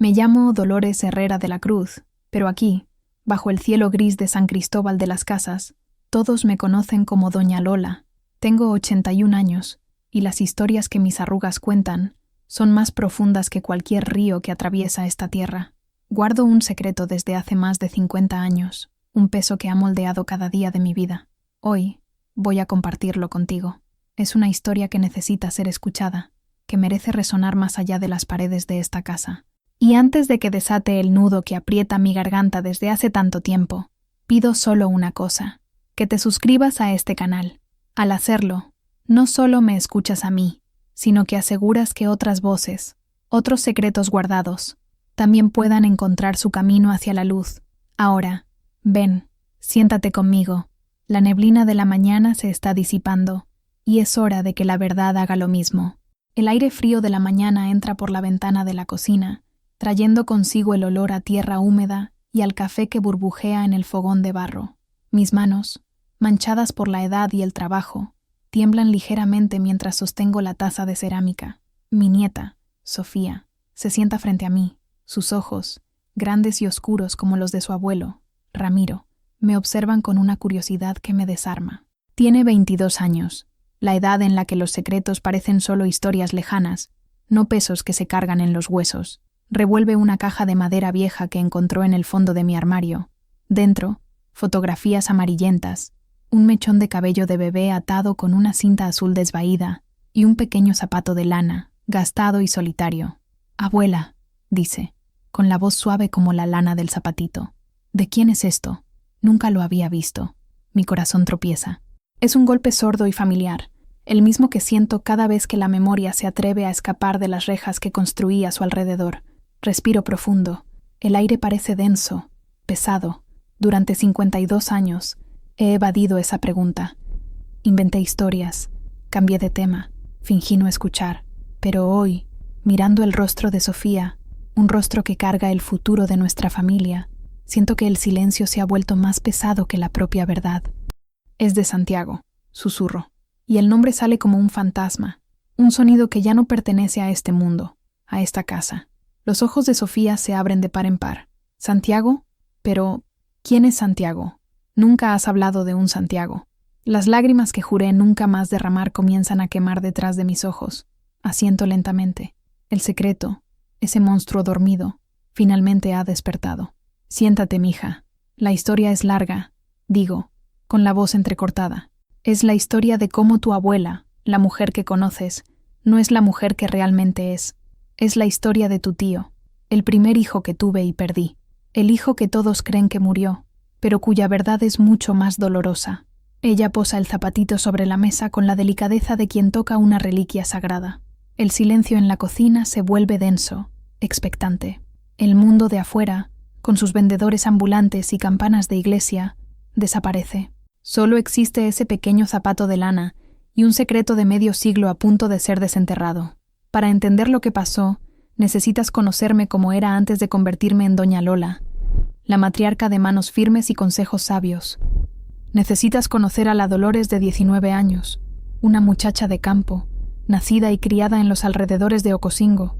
Me llamo Dolores Herrera de la Cruz, pero aquí, bajo el cielo gris de San Cristóbal de las Casas, todos me conocen como Doña Lola. Tengo 81 años, y las historias que mis arrugas cuentan son más profundas que cualquier río que atraviesa esta tierra. Guardo un secreto desde hace más de 50 años, un peso que ha moldeado cada día de mi vida. Hoy voy a compartirlo contigo. Es una historia que necesita ser escuchada, que merece resonar más allá de las paredes de esta casa. Y antes de que desate el nudo que aprieta mi garganta desde hace tanto tiempo, pido solo una cosa, que te suscribas a este canal. Al hacerlo, no solo me escuchas a mí, sino que aseguras que otras voces, otros secretos guardados, también puedan encontrar su camino hacia la luz. Ahora, ven, siéntate conmigo. La neblina de la mañana se está disipando, y es hora de que la verdad haga lo mismo. El aire frío de la mañana entra por la ventana de la cocina, trayendo consigo el olor a tierra húmeda y al café que burbujea en el fogón de barro. Mis manos, manchadas por la edad y el trabajo, tiemblan ligeramente mientras sostengo la taza de cerámica. Mi nieta, Sofía, se sienta frente a mí. Sus ojos, grandes y oscuros como los de su abuelo, Ramiro, me observan con una curiosidad que me desarma. Tiene 22 años, la edad en la que los secretos parecen solo historias lejanas, no pesos que se cargan en los huesos. Revuelve una caja de madera vieja que encontró en el fondo de mi armario. Dentro, fotografías amarillentas, un mechón de cabello de bebé atado con una cinta azul desvaída y un pequeño zapato de lana, gastado y solitario. «Abuela», dice, con la voz suave como la lana del zapatito. «¿De quién es esto? Nunca lo había visto». Mi corazón tropieza. Es un golpe sordo y familiar, el mismo que siento cada vez que la memoria se atreve a escapar de las rejas que construí a su alrededor. Respiro profundo. El aire parece denso, pesado. Durante 52 años he evadido esa pregunta. Inventé historias, cambié de tema, fingí no escuchar. Pero hoy, mirando el rostro de Sofía, un rostro que carga el futuro de nuestra familia, siento que el silencio se ha vuelto más pesado que la propia verdad. «Es de Santiago», susurro, y el nombre sale como un fantasma, un sonido que ya no pertenece a este mundo, a esta casa. Los ojos de Sofía se abren de par en par. «¿Santiago? Pero, ¿quién es Santiago? Nunca has hablado de un Santiago». Las lágrimas que juré nunca más derramar comienzan a quemar detrás de mis ojos. Asiento lentamente. El secreto, ese monstruo dormido, finalmente ha despertado. «Siéntate, mija. La historia es larga», digo, con la voz entrecortada. «Es la historia de cómo tu abuela, la mujer que conoces, no es la mujer que realmente es. Es la historia de tu tío, el primer hijo que tuve y perdí. El hijo que todos creen que murió, pero cuya verdad es mucho más dolorosa». Ella posa el zapatito sobre la mesa con la delicadeza de quien toca una reliquia sagrada. El silencio en la cocina se vuelve denso, expectante. El mundo de afuera, con sus vendedores ambulantes y campanas de iglesia, desaparece. Solo existe ese pequeño zapato de lana y un secreto de medio siglo a punto de ser desenterrado. Para entender lo que pasó, necesitas conocerme como era antes de convertirme en Doña Lola, la matriarca de manos firmes y consejos sabios. Necesitas conocer a la Dolores de 19 años, una muchacha de campo, nacida y criada en los alrededores de Ocosingo,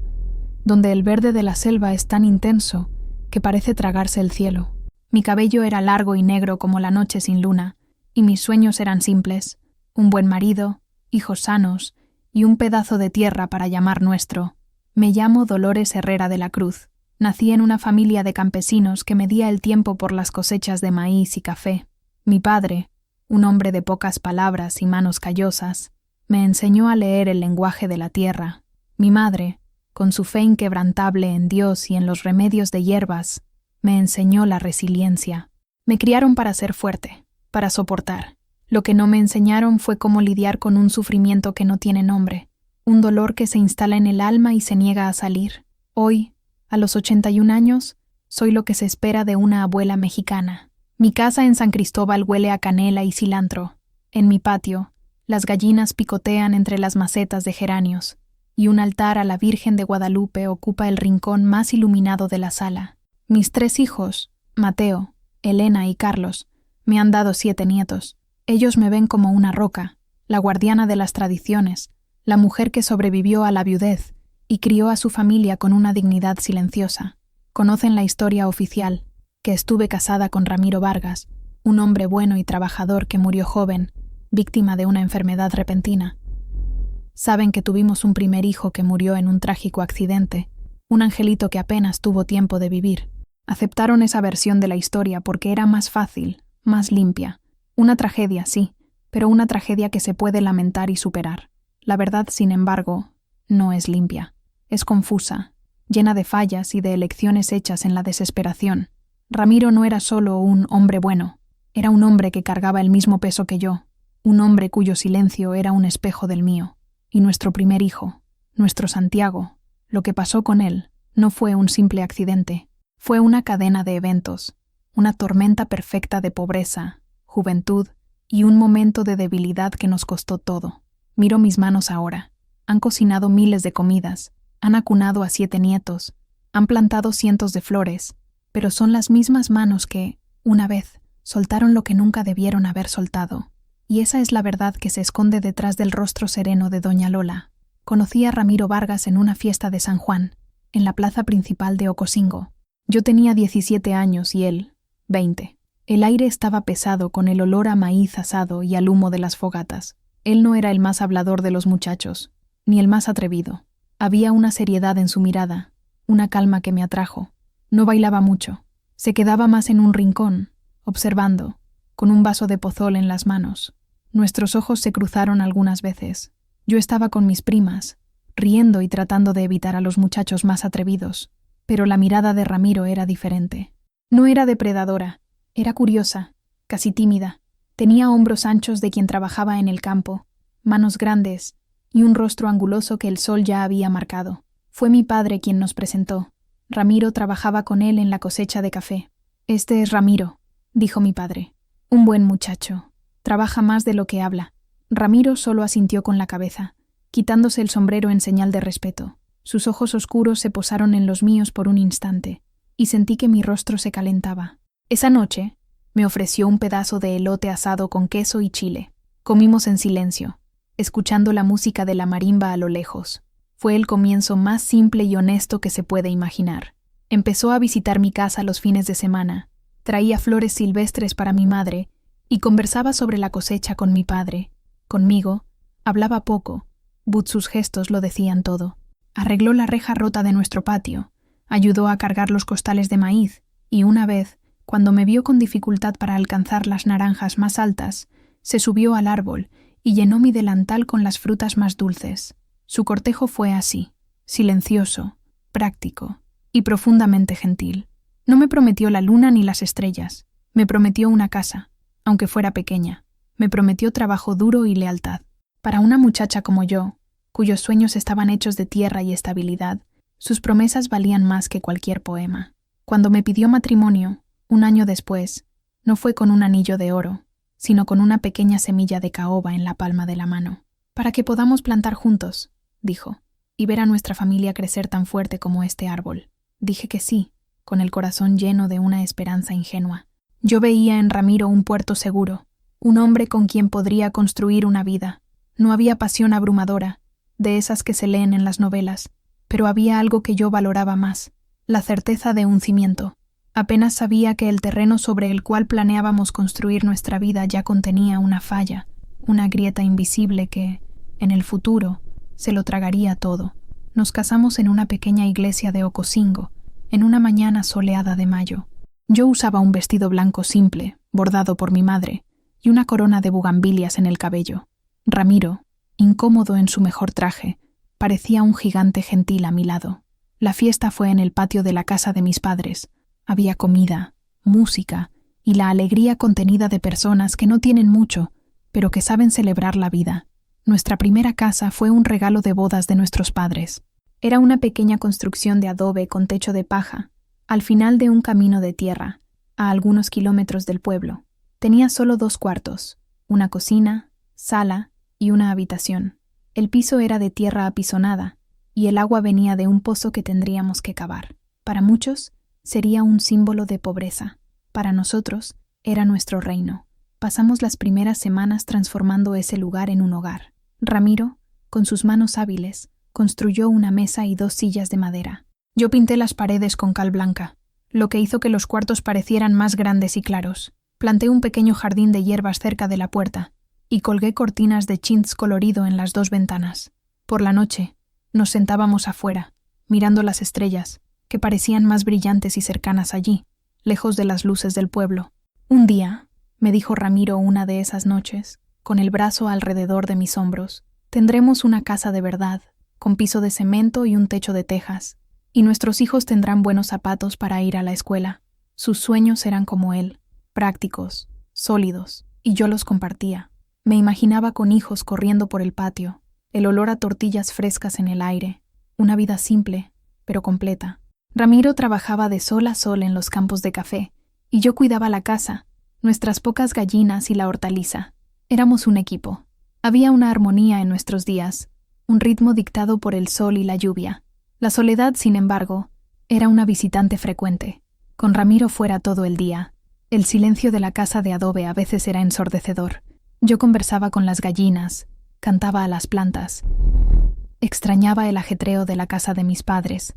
donde el verde de la selva es tan intenso que parece tragarse el cielo. Mi cabello era largo y negro como la noche sin luna, y mis sueños eran simples: un buen marido, hijos sanos y un pedazo de tierra para llamar nuestro. Me llamo Dolores Herrera de la Cruz. Nací en una familia de campesinos que medía el tiempo por las cosechas de maíz y café. Mi padre, un hombre de pocas palabras y manos callosas, me enseñó a leer el lenguaje de la tierra. Mi madre, con su fe inquebrantable en Dios y en los remedios de hierbas, me enseñó la resiliencia. Me criaron para ser fuerte, para soportar. Lo que no me enseñaron fue cómo lidiar con un sufrimiento que no tiene nombre, un dolor que se instala en el alma y se niega a salir. Hoy, a los 81 años, soy lo que se espera de una abuela mexicana. Mi casa en San Cristóbal huele a canela y cilantro. En mi patio, las gallinas picotean entre las macetas de geranios, y un altar a la Virgen de Guadalupe ocupa el rincón más iluminado de la sala. Mis 3 hijos, Mateo, Elena y Carlos, me han dado 7 nietos. Ellos me ven como una roca, la guardiana de las tradiciones, la mujer que sobrevivió a la viudez y crió a su familia con una dignidad silenciosa. Conocen la historia oficial, que estuve casada con Ramiro Vargas, un hombre bueno y trabajador que murió joven, víctima de una enfermedad repentina. Saben que tuvimos un primer hijo que murió en un trágico accidente, un angelito que apenas tuvo tiempo de vivir. Aceptaron esa versión de la historia porque era más fácil, más limpia. Una tragedia, sí, pero una tragedia que se puede lamentar y superar. La verdad, sin embargo, no es limpia. Es confusa, llena de fallas y de elecciones hechas en la desesperación. Ramiro no era solo un hombre bueno, era un hombre que cargaba el mismo peso que yo, un hombre cuyo silencio era un espejo del mío. Y nuestro primer hijo, nuestro Santiago, lo que pasó con él, no fue un simple accidente, fue una cadena de eventos, una tormenta perfecta de pobreza, juventud y un momento de debilidad que nos costó todo. Miro mis manos ahora. Han cocinado miles de comidas, han acunado a 7 nietos, han plantado cientos de flores, pero son las mismas manos que, una vez, soltaron lo que nunca debieron haber soltado. Y esa es la verdad que se esconde detrás del rostro sereno de doña Lola. Conocí a Ramiro Vargas en una fiesta de San Juan, en la plaza principal de Ocosingo. Yo tenía 17 años y él, 20. El aire estaba pesado con el olor a maíz asado y al humo de las fogatas. Él no era el más hablador de los muchachos, ni el más atrevido. Había una seriedad en su mirada, una calma que me atrajo. No bailaba mucho. Se quedaba más en un rincón, observando, con un vaso de pozol en las manos. Nuestros ojos se cruzaron algunas veces. Yo estaba con mis primas, riendo y tratando de evitar a los muchachos más atrevidos, pero la mirada de Ramiro era diferente. No era depredadora, era curiosa, casi tímida. Tenía hombros anchos de quien trabajaba en el campo, manos grandes y un rostro anguloso que el sol ya había marcado. Fue mi padre quien nos presentó. Ramiro trabajaba con él en la cosecha de café. «Este es Ramiro», dijo mi padre. «Un buen muchacho. Trabaja más de lo que habla». Ramiro solo asintió con la cabeza, quitándose el sombrero en señal de respeto. Sus ojos oscuros se posaron en los míos por un instante, y sentí que mi rostro se calentaba. Esa noche me ofreció un pedazo de elote asado con queso y chile. Comimos en silencio, escuchando la música de la marimba a lo lejos. Fue el comienzo más simple y honesto que se puede imaginar. Empezó a visitar mi casa los fines de semana, traía flores silvestres para mi madre y conversaba sobre la cosecha con mi padre. Conmigo, hablaba poco, but sus gestos lo decían todo. Arregló la reja rota de nuestro patio, ayudó a cargar los costales de maíz y una vez, cuando me vio con dificultad para alcanzar las naranjas más altas, se subió al árbol y llenó mi delantal con las frutas más dulces. Su cortejo fue así, silencioso, práctico y profundamente gentil. No me prometió la luna ni las estrellas, me prometió una casa, aunque fuera pequeña. Me prometió trabajo duro y lealtad. Para una muchacha como yo, cuyos sueños estaban hechos de tierra y estabilidad, sus promesas valían más que cualquier poema. Cuando me pidió matrimonio, un año después, no fue con un anillo de oro, sino con una pequeña semilla de caoba en la palma de la mano. «Para que podamos plantar juntos», dijo, «y ver a nuestra familia crecer tan fuerte como este árbol». Dije que sí, con el corazón lleno de una esperanza ingenua. Yo veía en Ramiro un puerto seguro, un hombre con quien podría construir una vida. No había pasión abrumadora, de esas que se leen en las novelas, pero había algo que yo valoraba más, la certeza de un cimiento. Apenas sabía que el terreno sobre el cual planeábamos construir nuestra vida ya contenía una falla, una grieta invisible que, en el futuro, se lo tragaría todo. Nos casamos en una pequeña iglesia de Ocosingo, en una mañana soleada de mayo. Yo usaba un vestido blanco simple, bordado por mi madre, y una corona de bugambilias en el cabello. Ramiro, incómodo en su mejor traje, parecía un gigante gentil a mi lado. La fiesta fue en el patio de la casa de mis padres. Había comida, música y la alegría contenida de personas que no tienen mucho, pero que saben celebrar la vida. Nuestra primera casa fue un regalo de bodas de nuestros padres. Era una pequeña construcción de adobe con techo de paja, al final de un camino de tierra, a algunos kilómetros del pueblo. Tenía solo 2 cuartos, una cocina, sala y una habitación. El piso era de tierra apisonada y el agua venía de un pozo que tendríamos que cavar. Para muchos sería un símbolo de pobreza. Para nosotros era nuestro reino. Pasamos las primeras semanas transformando ese lugar en un hogar. Ramiro, con sus manos hábiles, construyó una mesa y 2 sillas de madera. Yo pinté las paredes con cal blanca, lo que hizo que los cuartos parecieran más grandes y claros. Planté un pequeño jardín de hierbas cerca de la puerta y colgué cortinas de chintz colorido en las 2 ventanas. Por la noche, nos sentábamos afuera, mirando las estrellas, que parecían más brillantes y cercanas allí, lejos de las luces del pueblo. Un día, me dijo Ramiro una de esas noches, con el brazo alrededor de mis hombros, tendremos una casa de verdad, con piso de cemento y un techo de tejas, y nuestros hijos tendrán buenos zapatos para ir a la escuela. Sus sueños eran como él, prácticos, sólidos, y yo los compartía. Me imaginaba con hijos corriendo por el patio, el olor a tortillas frescas en el aire, una vida simple, pero completa. Ramiro trabajaba de sol a sol en los campos de café, y yo cuidaba la casa, nuestras pocas gallinas y la hortaliza. Éramos un equipo. Había una armonía en nuestros días, un ritmo dictado por el sol y la lluvia. La soledad, sin embargo, era una visitante frecuente. Con Ramiro fuera todo el día. El silencio de la casa de adobe a veces era ensordecedor. Yo conversaba con las gallinas, cantaba a las plantas. Extrañaba el ajetreo de la casa de mis padres,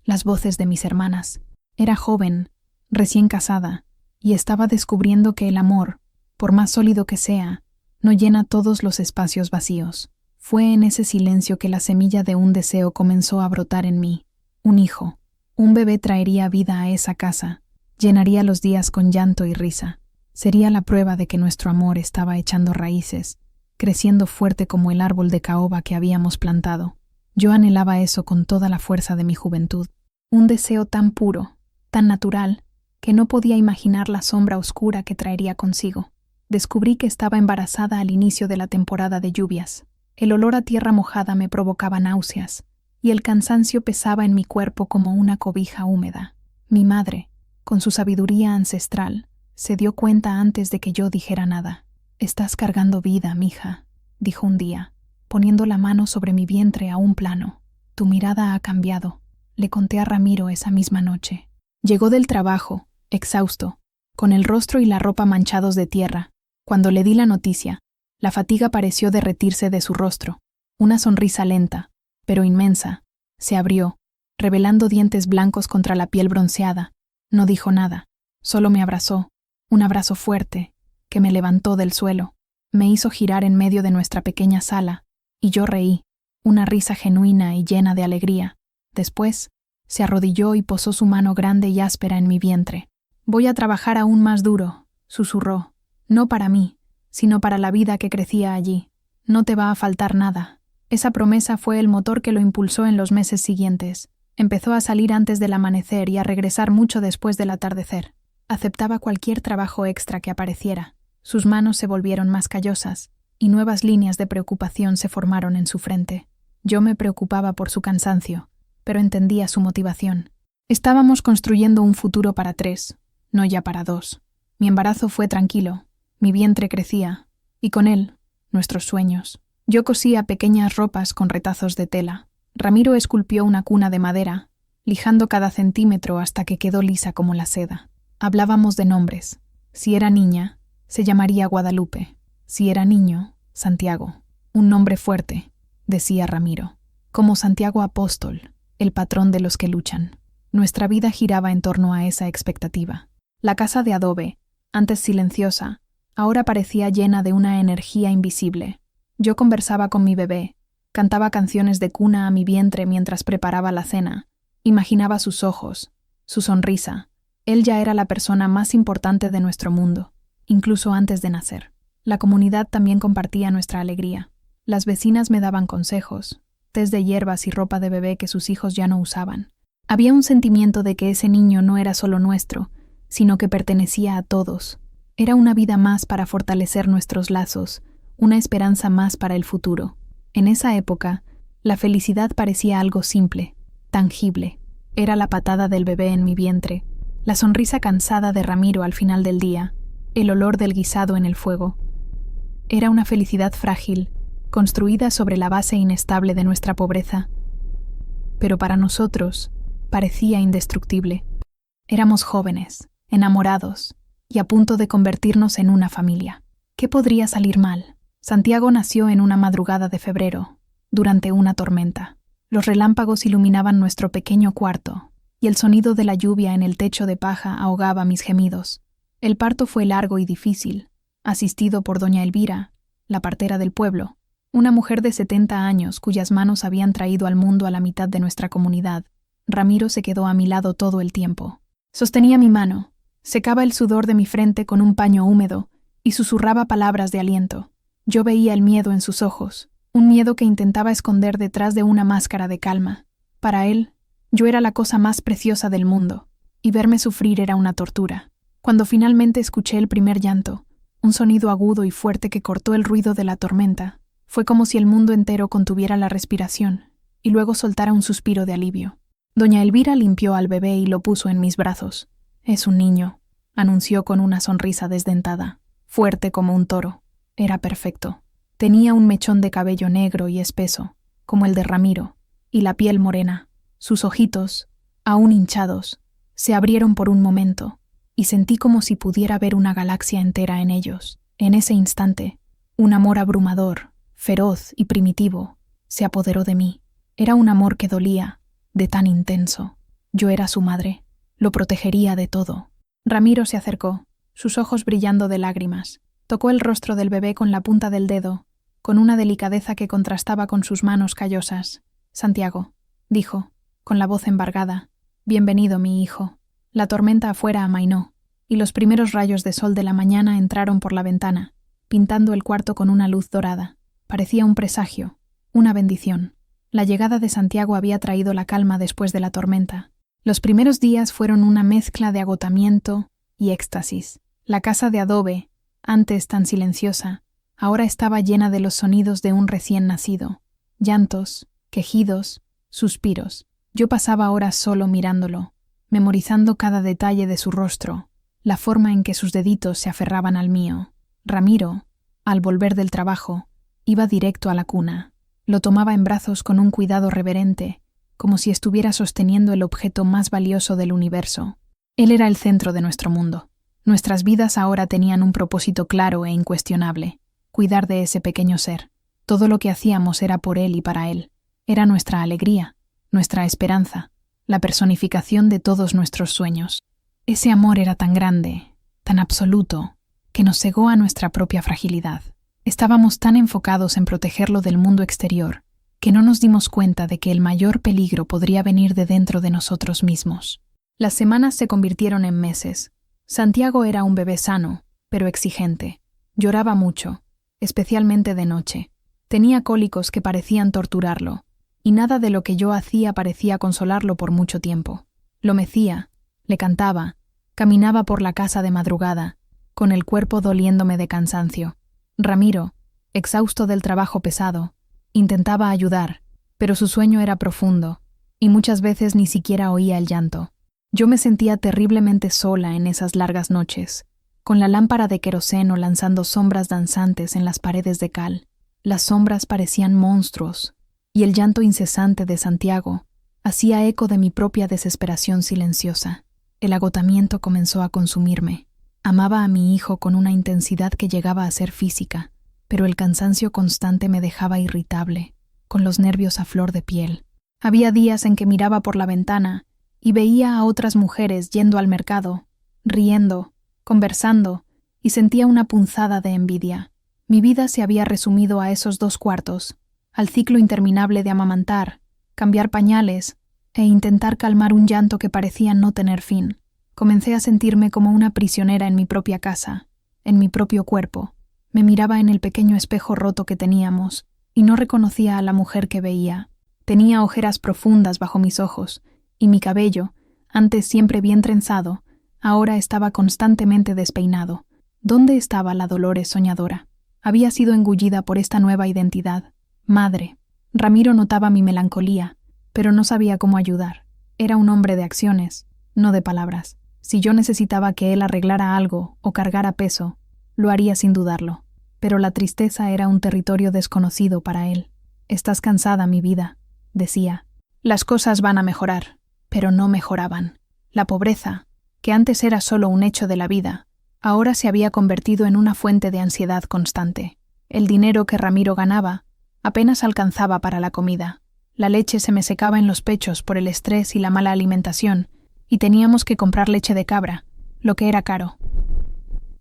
las voces de mis hermanas. Era joven, recién casada, y estaba descubriendo que el amor, por más sólido que sea, no llena todos los espacios vacíos. Fue en ese silencio que la semilla de un deseo comenzó a brotar en mí. Un hijo, un bebé traería vida a esa casa, llenaría los días con llanto y risa. Sería la prueba de que nuestro amor estaba echando raíces, creciendo fuerte como el árbol de caoba que habíamos plantado. Yo anhelaba eso con toda la fuerza de mi juventud. Un deseo tan puro, tan natural, que no podía imaginar la sombra oscura que traería consigo. Descubrí que estaba embarazada al inicio de la temporada de lluvias. El olor a tierra mojada me provocaba náuseas, y el cansancio pesaba en mi cuerpo como una cobija húmeda. Mi madre, con su sabiduría ancestral, se dio cuenta antes de que yo dijera nada. «Estás cargando vida, mija», dijo un día, poniendo la mano sobre mi vientre a un plano. «Tu mirada ha cambiado», le conté a Ramiro esa misma noche. Llegó del trabajo, exhausto, con el rostro y la ropa manchados de tierra. Cuando le di la noticia, la fatiga pareció derretirse de su rostro. Una sonrisa lenta, pero inmensa, se abrió, revelando dientes blancos contra la piel bronceada. No dijo nada, solo me abrazó, un abrazo fuerte, que me levantó del suelo. Me hizo girar en medio de nuestra pequeña sala, y yo reí, una risa genuina y llena de alegría. Después, se arrodilló y posó su mano grande y áspera en mi vientre. «Voy a trabajar aún más duro», susurró, «no para mí, sino para la vida que crecía allí. No te va a faltar nada». Esa promesa fue el motor que lo impulsó en los meses siguientes. Empezó a salir antes del amanecer y a regresar mucho después del atardecer. Aceptaba cualquier trabajo extra que apareciera. Sus manos se volvieron más callosas, y nuevas líneas de preocupación se formaron en su frente. Yo me preocupaba por su cansancio, pero entendía su motivación. Estábamos construyendo un futuro para 3, no ya para 2. Mi embarazo fue tranquilo, mi vientre crecía, y con él, nuestros sueños. Yo cosía pequeñas ropas con retazos de tela. Ramiro esculpió una cuna de madera, lijando cada centímetro hasta que quedó lisa como la seda. Hablábamos de nombres. Si era niña, se llamaría Guadalupe. Si era niño, Santiago. Un nombre fuerte, decía Ramiro, como Santiago Apóstol, el patrón de los que luchan. Nuestra vida giraba en torno a esa expectativa. La casa de adobe, antes silenciosa, ahora parecía llena de una energía invisible. Yo conversaba con mi bebé, cantaba canciones de cuna a mi vientre mientras preparaba la cena, imaginaba sus ojos, su sonrisa. Él ya era la persona más importante de nuestro mundo, incluso antes de nacer. La comunidad también compartía nuestra alegría. Las vecinas me daban consejos, tés de hierbas y ropa de bebé que sus hijos ya no usaban. Había un sentimiento de que ese niño no era solo nuestro, sino que pertenecía a todos. Era una vida más para fortalecer nuestros lazos, una esperanza más para el futuro. En esa época, la felicidad parecía algo simple, tangible. Era la patada del bebé en mi vientre, la sonrisa cansada de Ramiro al final del día, el olor del guisado en el fuego. Era una felicidad frágil, construida sobre la base inestable de nuestra pobreza. Pero para nosotros, parecía indestructible. Éramos jóvenes, enamorados, y a punto de convertirnos en una familia. ¿Qué podría salir mal? Santiago nació en una madrugada de febrero, durante una tormenta. Los relámpagos iluminaban nuestro pequeño cuarto, y el sonido de la lluvia en el techo de paja ahogaba mis gemidos. El parto fue largo y difícil, asistido por doña Elvira, la partera del pueblo, una mujer de 70 años cuyas manos habían traído al mundo a la mitad de nuestra comunidad. Ramiro se quedó a mi lado todo el tiempo. Sostenía mi mano, secaba el sudor de mi frente con un paño húmedo y susurraba palabras de aliento. Yo veía el miedo en sus ojos, un miedo que intentaba esconder detrás de una máscara de calma. Para él, yo era la cosa más preciosa del mundo, y verme sufrir era una tortura. Cuando finalmente escuché el primer llanto, un sonido agudo y fuerte que cortó el ruido de la tormenta, fue como si el mundo entero contuviera la respiración y luego soltara un suspiro de alivio. Doña Elvira limpió al bebé y lo puso en mis brazos. «Es un niño», anunció con una sonrisa desdentada, fuerte como un toro. Era perfecto. Tenía un mechón de cabello negro y espeso, como el de Ramiro, y la piel morena. Sus ojitos, aún hinchados, se abrieron por un momento, y sentí como si pudiera ver una galaxia entera en ellos. En ese instante, un amor abrumador, feroz y primitivo, se apoderó de mí. Era un amor que dolía, de tan intenso. Yo era su madre, lo protegería de todo. Ramiro se acercó, sus ojos brillando de lágrimas. Tocó el rostro del bebé con la punta del dedo, con una delicadeza que contrastaba con sus manos callosas. «Santiago», dijo, con la voz embargada, «bienvenido, mi hijo». La tormenta afuera amainó, y los primeros rayos de sol de la mañana entraron por la ventana, pintando el cuarto con una luz dorada. Parecía un presagio, una bendición. La llegada de Santiago había traído la calma después de la tormenta. Los primeros días fueron una mezcla de agotamiento y éxtasis. La casa de adobe, antes tan silenciosa, ahora estaba llena de los sonidos de un recién nacido. Llantos, quejidos, suspiros. Yo pasaba horas solo mirándolo, memorizando cada detalle de su rostro, la forma en que sus deditos se aferraban al mío. Ramiro, al volver del trabajo, iba directo a la cuna. Lo tomaba en brazos con un cuidado reverente, como si estuviera sosteniendo el objeto más valioso del universo. Él era el centro de nuestro mundo. Nuestras vidas ahora tenían un propósito claro e incuestionable: cuidar de ese pequeño ser. Todo lo que hacíamos era por él y para él. Era nuestra alegría, nuestra esperanza, la personificación de todos nuestros sueños. Ese amor era tan grande, tan absoluto, que nos cegó a nuestra propia fragilidad. Estábamos tan enfocados en protegerlo del mundo exterior, que no nos dimos cuenta de que el mayor peligro podría venir de dentro de nosotros mismos. Las semanas se convirtieron en meses. Santiago era un bebé sano, pero exigente. Lloraba mucho, especialmente de noche. Tenía cólicos que parecían torturarlo, y nada de lo que yo hacía parecía consolarlo por mucho tiempo. Lo mecía, le cantaba, caminaba por la casa de madrugada, con el cuerpo doliéndome de cansancio. Ramiro, exhausto del trabajo pesado, intentaba ayudar, pero su sueño era profundo, y muchas veces ni siquiera oía el llanto. Yo me sentía terriblemente sola en esas largas noches, con la lámpara de queroseno lanzando sombras danzantes en las paredes de cal. Las sombras parecían monstruos, y el llanto incesante de Santiago hacía eco de mi propia desesperación silenciosa. El agotamiento comenzó a consumirme. Amaba a mi hijo con una intensidad que llegaba a ser física, pero el cansancio constante me dejaba irritable, con los nervios a flor de piel. Había días en que miraba por la ventana y veía a otras mujeres yendo al mercado, riendo, conversando, y sentía una punzada de envidia. Mi vida se había resumido a esos 2 cuartos, al ciclo interminable de amamantar, cambiar pañales e intentar calmar un llanto que parecía no tener fin. Comencé a sentirme como una prisionera en mi propia casa, en mi propio cuerpo. Me miraba en el pequeño espejo roto que teníamos y no reconocía a la mujer que veía. Tenía ojeras profundas bajo mis ojos y mi cabello, antes siempre bien trenzado, ahora estaba constantemente despeinado. ¿Dónde estaba la Dolores soñadora? Había sido engullida por esta nueva identidad. Madre. Ramiro notaba mi melancolía, pero no sabía cómo ayudar. Era un hombre de acciones, no de palabras. Si yo necesitaba que él arreglara algo o cargara peso, lo haría sin dudarlo. Pero la tristeza era un territorio desconocido para él. «Estás cansada, mi vida», decía. «Las cosas van a mejorar», pero no mejoraban. La pobreza, que antes era solo un hecho de la vida, ahora se había convertido en una fuente de ansiedad constante. El dinero que Ramiro ganaba apenas alcanzaba para la comida. La leche se me secaba en los pechos por el estrés y la mala alimentación, y teníamos que comprar leche de cabra, lo que era caro.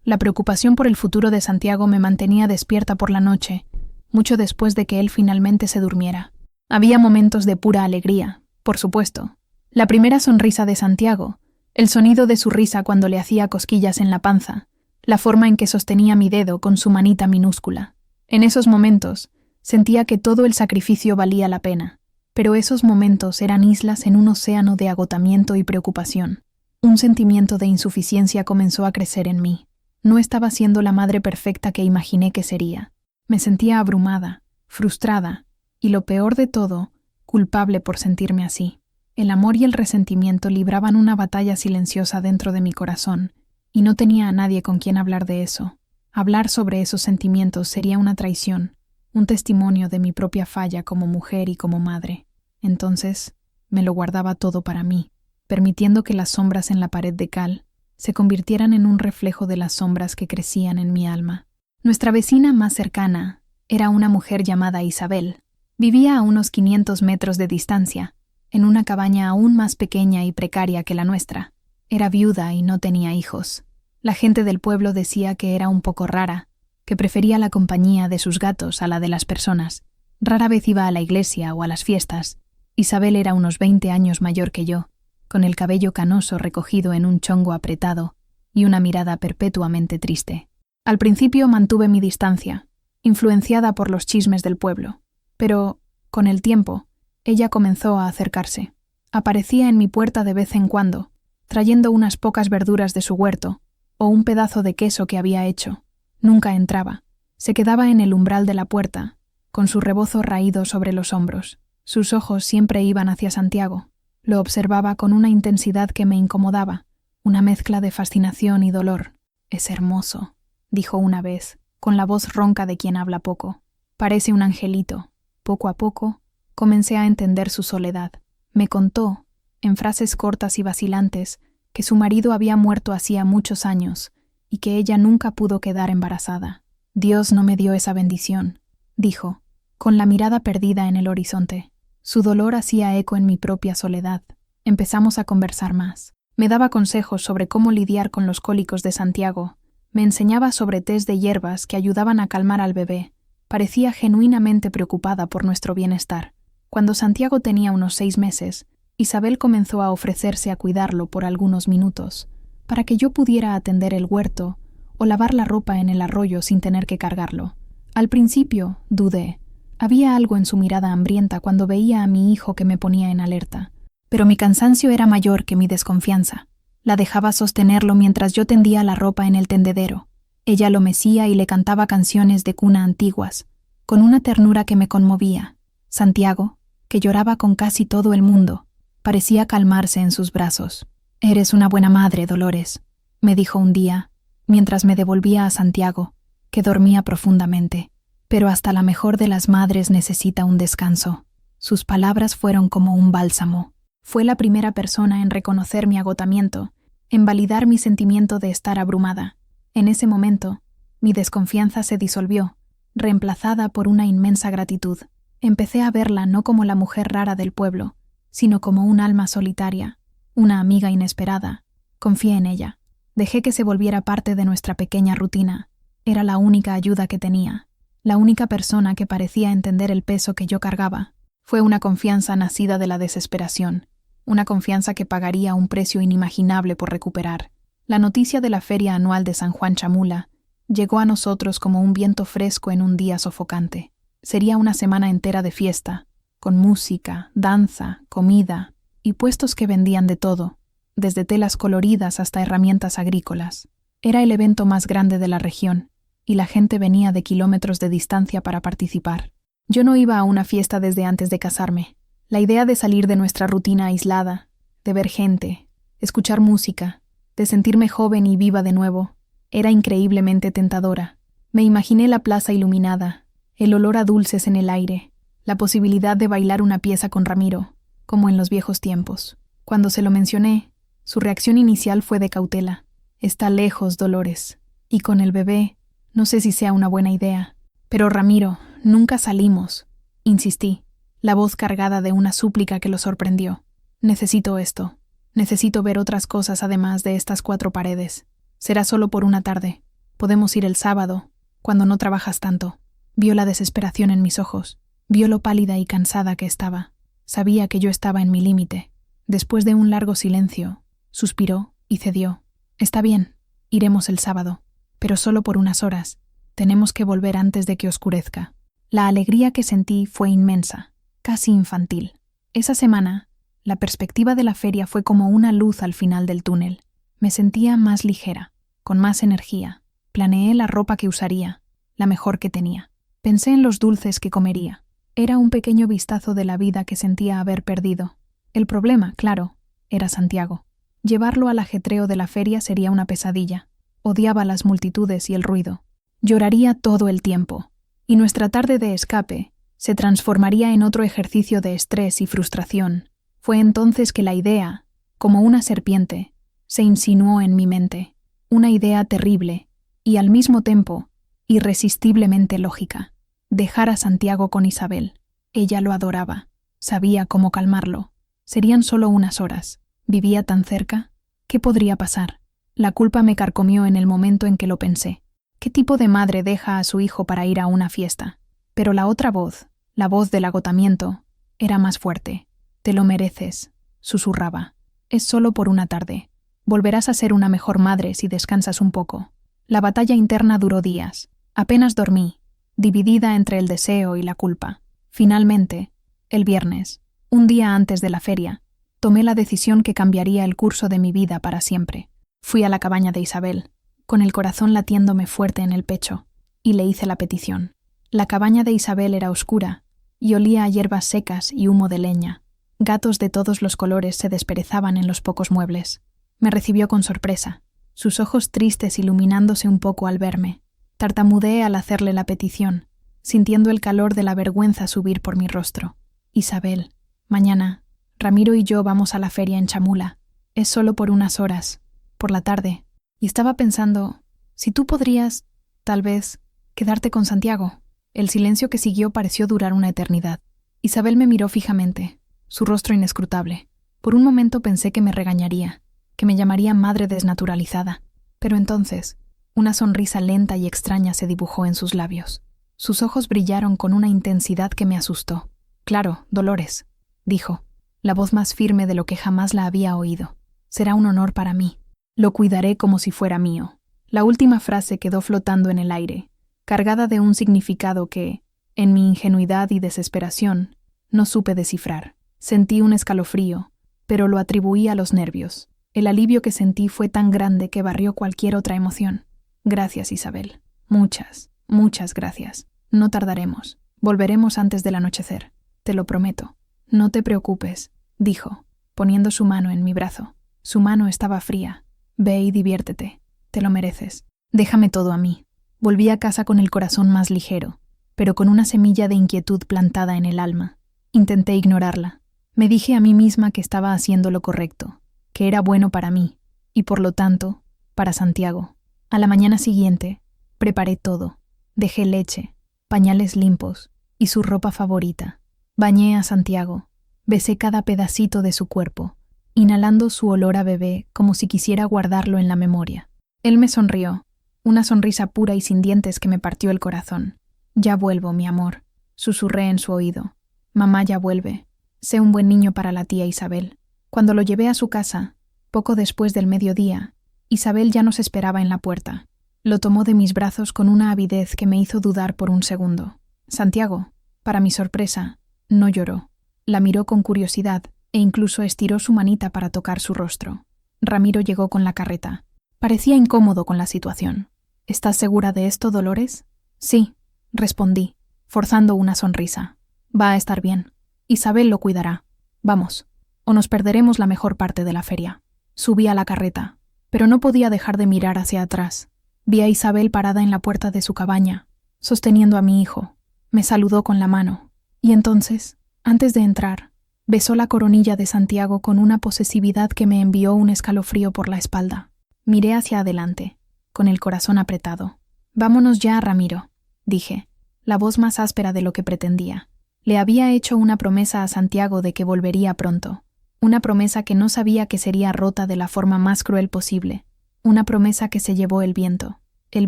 La preocupación por el futuro de Santiago me mantenía despierta por la noche, mucho después de que él finalmente se durmiera. Había momentos de pura alegría, por supuesto. La primera sonrisa de Santiago, el sonido de su risa cuando le hacía cosquillas en la panza, la forma en que sostenía mi dedo con su manita minúscula. En esos momentos, sentía que todo el sacrificio valía la pena, pero esos momentos eran islas en un océano de agotamiento y preocupación. Un sentimiento de insuficiencia comenzó a crecer en mí. No estaba siendo la madre perfecta que imaginé que sería. Me sentía abrumada, frustrada, y lo peor de todo, culpable por sentirme así. El amor y el resentimiento libraban una batalla silenciosa dentro de mi corazón, y no tenía a nadie con quien hablar de eso. Hablar sobre esos sentimientos sería una traición, un testimonio de mi propia falla como mujer y como madre. Entonces, me lo guardaba todo para mí, permitiendo que las sombras en la pared de cal se convirtieran en un reflejo de las sombras que crecían en mi alma. Nuestra vecina más cercana era una mujer llamada Isabel. Vivía a unos 500 metros de distancia, en una cabaña aún más pequeña y precaria que la nuestra. Era viuda y no tenía hijos. La gente del pueblo decía que era un poco rara, que prefería la compañía de sus gatos a la de las personas. Rara vez iba a la iglesia o a las fiestas. Isabel era unos 20 años mayor que yo, con el cabello canoso recogido en un chongo apretado y una mirada perpetuamente triste. Al principio mantuve mi distancia, influenciada por los chismes del pueblo, pero, con el tiempo, ella comenzó a acercarse. Aparecía en mi puerta de vez en cuando, trayendo unas pocas verduras de su huerto o un pedazo de queso que había hecho. Nunca entraba. Se quedaba en el umbral de la puerta, con su rebozo raído sobre los hombros. Sus ojos siempre iban hacia Santiago. Lo observaba con una intensidad que me incomodaba, una mezcla de fascinación y dolor. «Es hermoso», dijo una vez, con la voz ronca de quien habla poco. «Parece un angelito». Poco a poco, comencé a entender su soledad. Me contó, en frases cortas y vacilantes, que su marido había muerto hacía muchos años y que ella nunca pudo quedar embarazada. «Dios no me dio esa bendición», dijo, con la mirada perdida en el horizonte. Su dolor hacía eco en mi propia soledad. Empezamos a conversar más. Me daba consejos sobre cómo lidiar con los cólicos de Santiago. Me enseñaba sobre tés de hierbas que ayudaban a calmar al bebé. Parecía genuinamente preocupada por nuestro bienestar. Cuando Santiago tenía unos 6 meses, Isabel comenzó a ofrecerse a cuidarlo por algunos minutos, para que yo pudiera atender el huerto o lavar la ropa en el arroyo sin tener que cargarlo. Al principio, dudé. Había algo en su mirada hambrienta cuando veía a mi hijo que me ponía en alerta. Pero mi cansancio era mayor que mi desconfianza. La dejaba sostenerlo mientras yo tendía la ropa en el tendedero. Ella lo mecía y le cantaba canciones de cuna antiguas, con una ternura que me conmovía. Santiago, que lloraba con casi todo el mundo, parecía calmarse en sus brazos. «Eres una buena madre, Dolores», me dijo un día, mientras me devolvía a Santiago, que dormía profundamente. «Pero hasta la mejor de las madres necesita un descanso». Sus palabras fueron como un bálsamo. Fue la primera persona en reconocer mi agotamiento, en validar mi sentimiento de estar abrumada. En ese momento, mi desconfianza se disolvió, reemplazada por una inmensa gratitud. Empecé a verla no como la mujer rara del pueblo, sino como un alma solitaria, una amiga inesperada. Confié en ella. Dejé que se volviera parte de nuestra pequeña rutina. Era la única ayuda que tenía, la única persona que parecía entender el peso que yo cargaba. Fue una confianza nacida de la desesperación, una confianza que pagaría un precio inimaginable por recuperar. La noticia de la feria anual de San Juan Chamula llegó a nosotros como un viento fresco en un día sofocante. Sería una semana entera de fiesta, con música, danza, comida y puestos que vendían de todo, desde telas coloridas hasta herramientas agrícolas. Era el evento más grande de la región, y la gente venía de kilómetros de distancia para participar. Yo no iba a una fiesta desde antes de casarme. La idea de salir de nuestra rutina aislada, de ver gente, escuchar música, de sentirme joven y viva de nuevo, era increíblemente tentadora. Me imaginé la plaza iluminada, el olor a dulces en el aire, la posibilidad de bailar una pieza con Ramiro, como en los viejos tiempos. Cuando se lo mencioné, su reacción inicial fue de cautela. «Está lejos, Dolores. Y con el bebé, no sé si sea una buena idea». «Pero Ramiro, nunca salimos», insistí. la voz cargada de una súplica que lo sorprendió. Necesito esto. Necesito ver otras cosas además de estas 4 paredes. Será solo por una tarde. Podemos ir el sábado, cuando no trabajas tanto. Vio la desesperación en mis ojos. Vio lo pálida y cansada que estaba. Sabía que yo estaba en mi límite. Después de un largo silencio, suspiró y cedió. Está bien, iremos el sábado, pero solo por unas horas. Tenemos que volver antes de que oscurezca. La alegría que sentí fue inmensa, casi infantil. Esa semana, la perspectiva de la feria fue como una luz al final del túnel. Me sentía más ligera, con más energía. Planeé la ropa que usaría, la mejor que tenía. Pensé en los dulces que comería. Era un pequeño vistazo de la vida que sentía haber perdido. El problema, claro, era Santiago. Llevarlo al ajetreo de la feria sería una pesadilla. Odiaba las multitudes y el ruido. Lloraría todo el tiempo. Y nuestra tarde de escape se transformaría en otro ejercicio de estrés y frustración. Fue entonces que la idea, como una serpiente, se insinuó en mi mente. Una idea terrible y, al mismo tiempo, irresistiblemente lógica. Dejar a Santiago con Isabel. Ella lo adoraba. Sabía cómo calmarlo. Serían solo unas horas. Vivía tan cerca. ¿Qué podría pasar? La culpa me carcomió en el momento en que lo pensé. ¿Qué tipo de madre deja a su hijo para ir a una fiesta? Pero la otra voz, la voz del agotamiento, era más fuerte. Te lo mereces, susurraba. Es solo por una tarde. Volverás a ser una mejor madre si descansas un poco. La batalla interna duró días. Apenas dormí, dividida entre el deseo y la culpa. Finalmente, el viernes, un día antes de la feria, tomé la decisión que cambiaría el curso de mi vida para siempre. Fui a la cabaña de Isabel, con el corazón latiéndome fuerte en el pecho, y le hice la petición. La cabaña de Isabel era oscura, y olía a hierbas secas y humo de leña. Gatos de todos los colores se desperezaban en los pocos muebles. Me recibió con sorpresa, sus ojos tristes iluminándose un poco al verme. Tartamudeé al hacerle la petición, sintiendo el calor de la vergüenza subir por mi rostro. Isabel, mañana, Ramiro y yo vamos a la feria en Chamula. Es solo por unas horas, por la tarde. Y estaba pensando, si tú podrías, tal vez, quedarte con Santiago. El silencio que siguió pareció durar una eternidad. Isabel me miró fijamente, su rostro inescrutable. Por un momento pensé que me regañaría, que me llamaría madre desnaturalizada. Pero entonces, una sonrisa lenta y extraña se dibujó en sus labios. Sus ojos brillaron con una intensidad que me asustó. Claro, Dolores, dijo, la voz más firme de lo que jamás la había oído. Será un honor para mí. Lo cuidaré como si fuera mío. La última frase quedó flotando en el aire, cargada de un significado que, en mi ingenuidad y desesperación, no supe descifrar. Sentí un escalofrío, pero lo atribuí a los nervios. El alivio que sentí fue tan grande que barrió cualquier otra emoción. Gracias, Isabel. Muchas, muchas gracias. No tardaremos. Volveremos antes del anochecer. Te lo prometo. No te preocupes, dijo, poniendo su mano en mi brazo. Su mano estaba fría. Ve y diviértete. Te lo mereces. Déjame todo a mí. Volví a casa con el corazón más ligero, pero con una semilla de inquietud plantada en el alma. Intenté ignorarla. Me dije a mí misma que estaba haciendo lo correcto, que era bueno para mí, y por lo tanto, para Santiago. A la mañana siguiente, preparé todo. Dejé leche, pañales limpos y su ropa favorita. Bañé a Santiago. Besé cada pedacito de su cuerpo, inhalando su olor a bebé como si quisiera guardarlo en la memoria. Él me sonrió, una sonrisa pura y sin dientes que me partió el corazón. Ya vuelvo, mi amor, susurré en su oído. Mamá ya vuelve. Sé un buen niño para la tía Isabel. Cuando lo llevé a su casa, poco después del mediodía, Isabel ya nos esperaba en la puerta. Lo tomó de mis brazos con una avidez que me hizo dudar por un segundo. Santiago, para mi sorpresa, no lloró. La miró con curiosidad e incluso estiró su manita para tocar su rostro. Ramiro llegó con la carreta. Parecía incómodo con la situación. ¿Estás segura de esto, Dolores? Sí, respondí, forzando una sonrisa. Va a estar bien. Isabel lo cuidará. Vamos, o nos perderemos la mejor parte de la feria. Subí a la carreta, pero no podía dejar de mirar hacia atrás. Vi a Isabel parada en la puerta de su cabaña, sosteniendo a mi hijo. Me saludó con la mano, y entonces, antes de entrar, besó la coronilla de Santiago con una posesividad que me envió un escalofrío por la espalda. Miré hacia adelante, con el corazón apretado. Vámonos ya, Ramiro, dije, la voz más áspera de lo que pretendía. Le había hecho una promesa a Santiago de que volvería pronto, una promesa que no sabía que sería rota de la forma más cruel posible, una promesa que se llevó el viento. El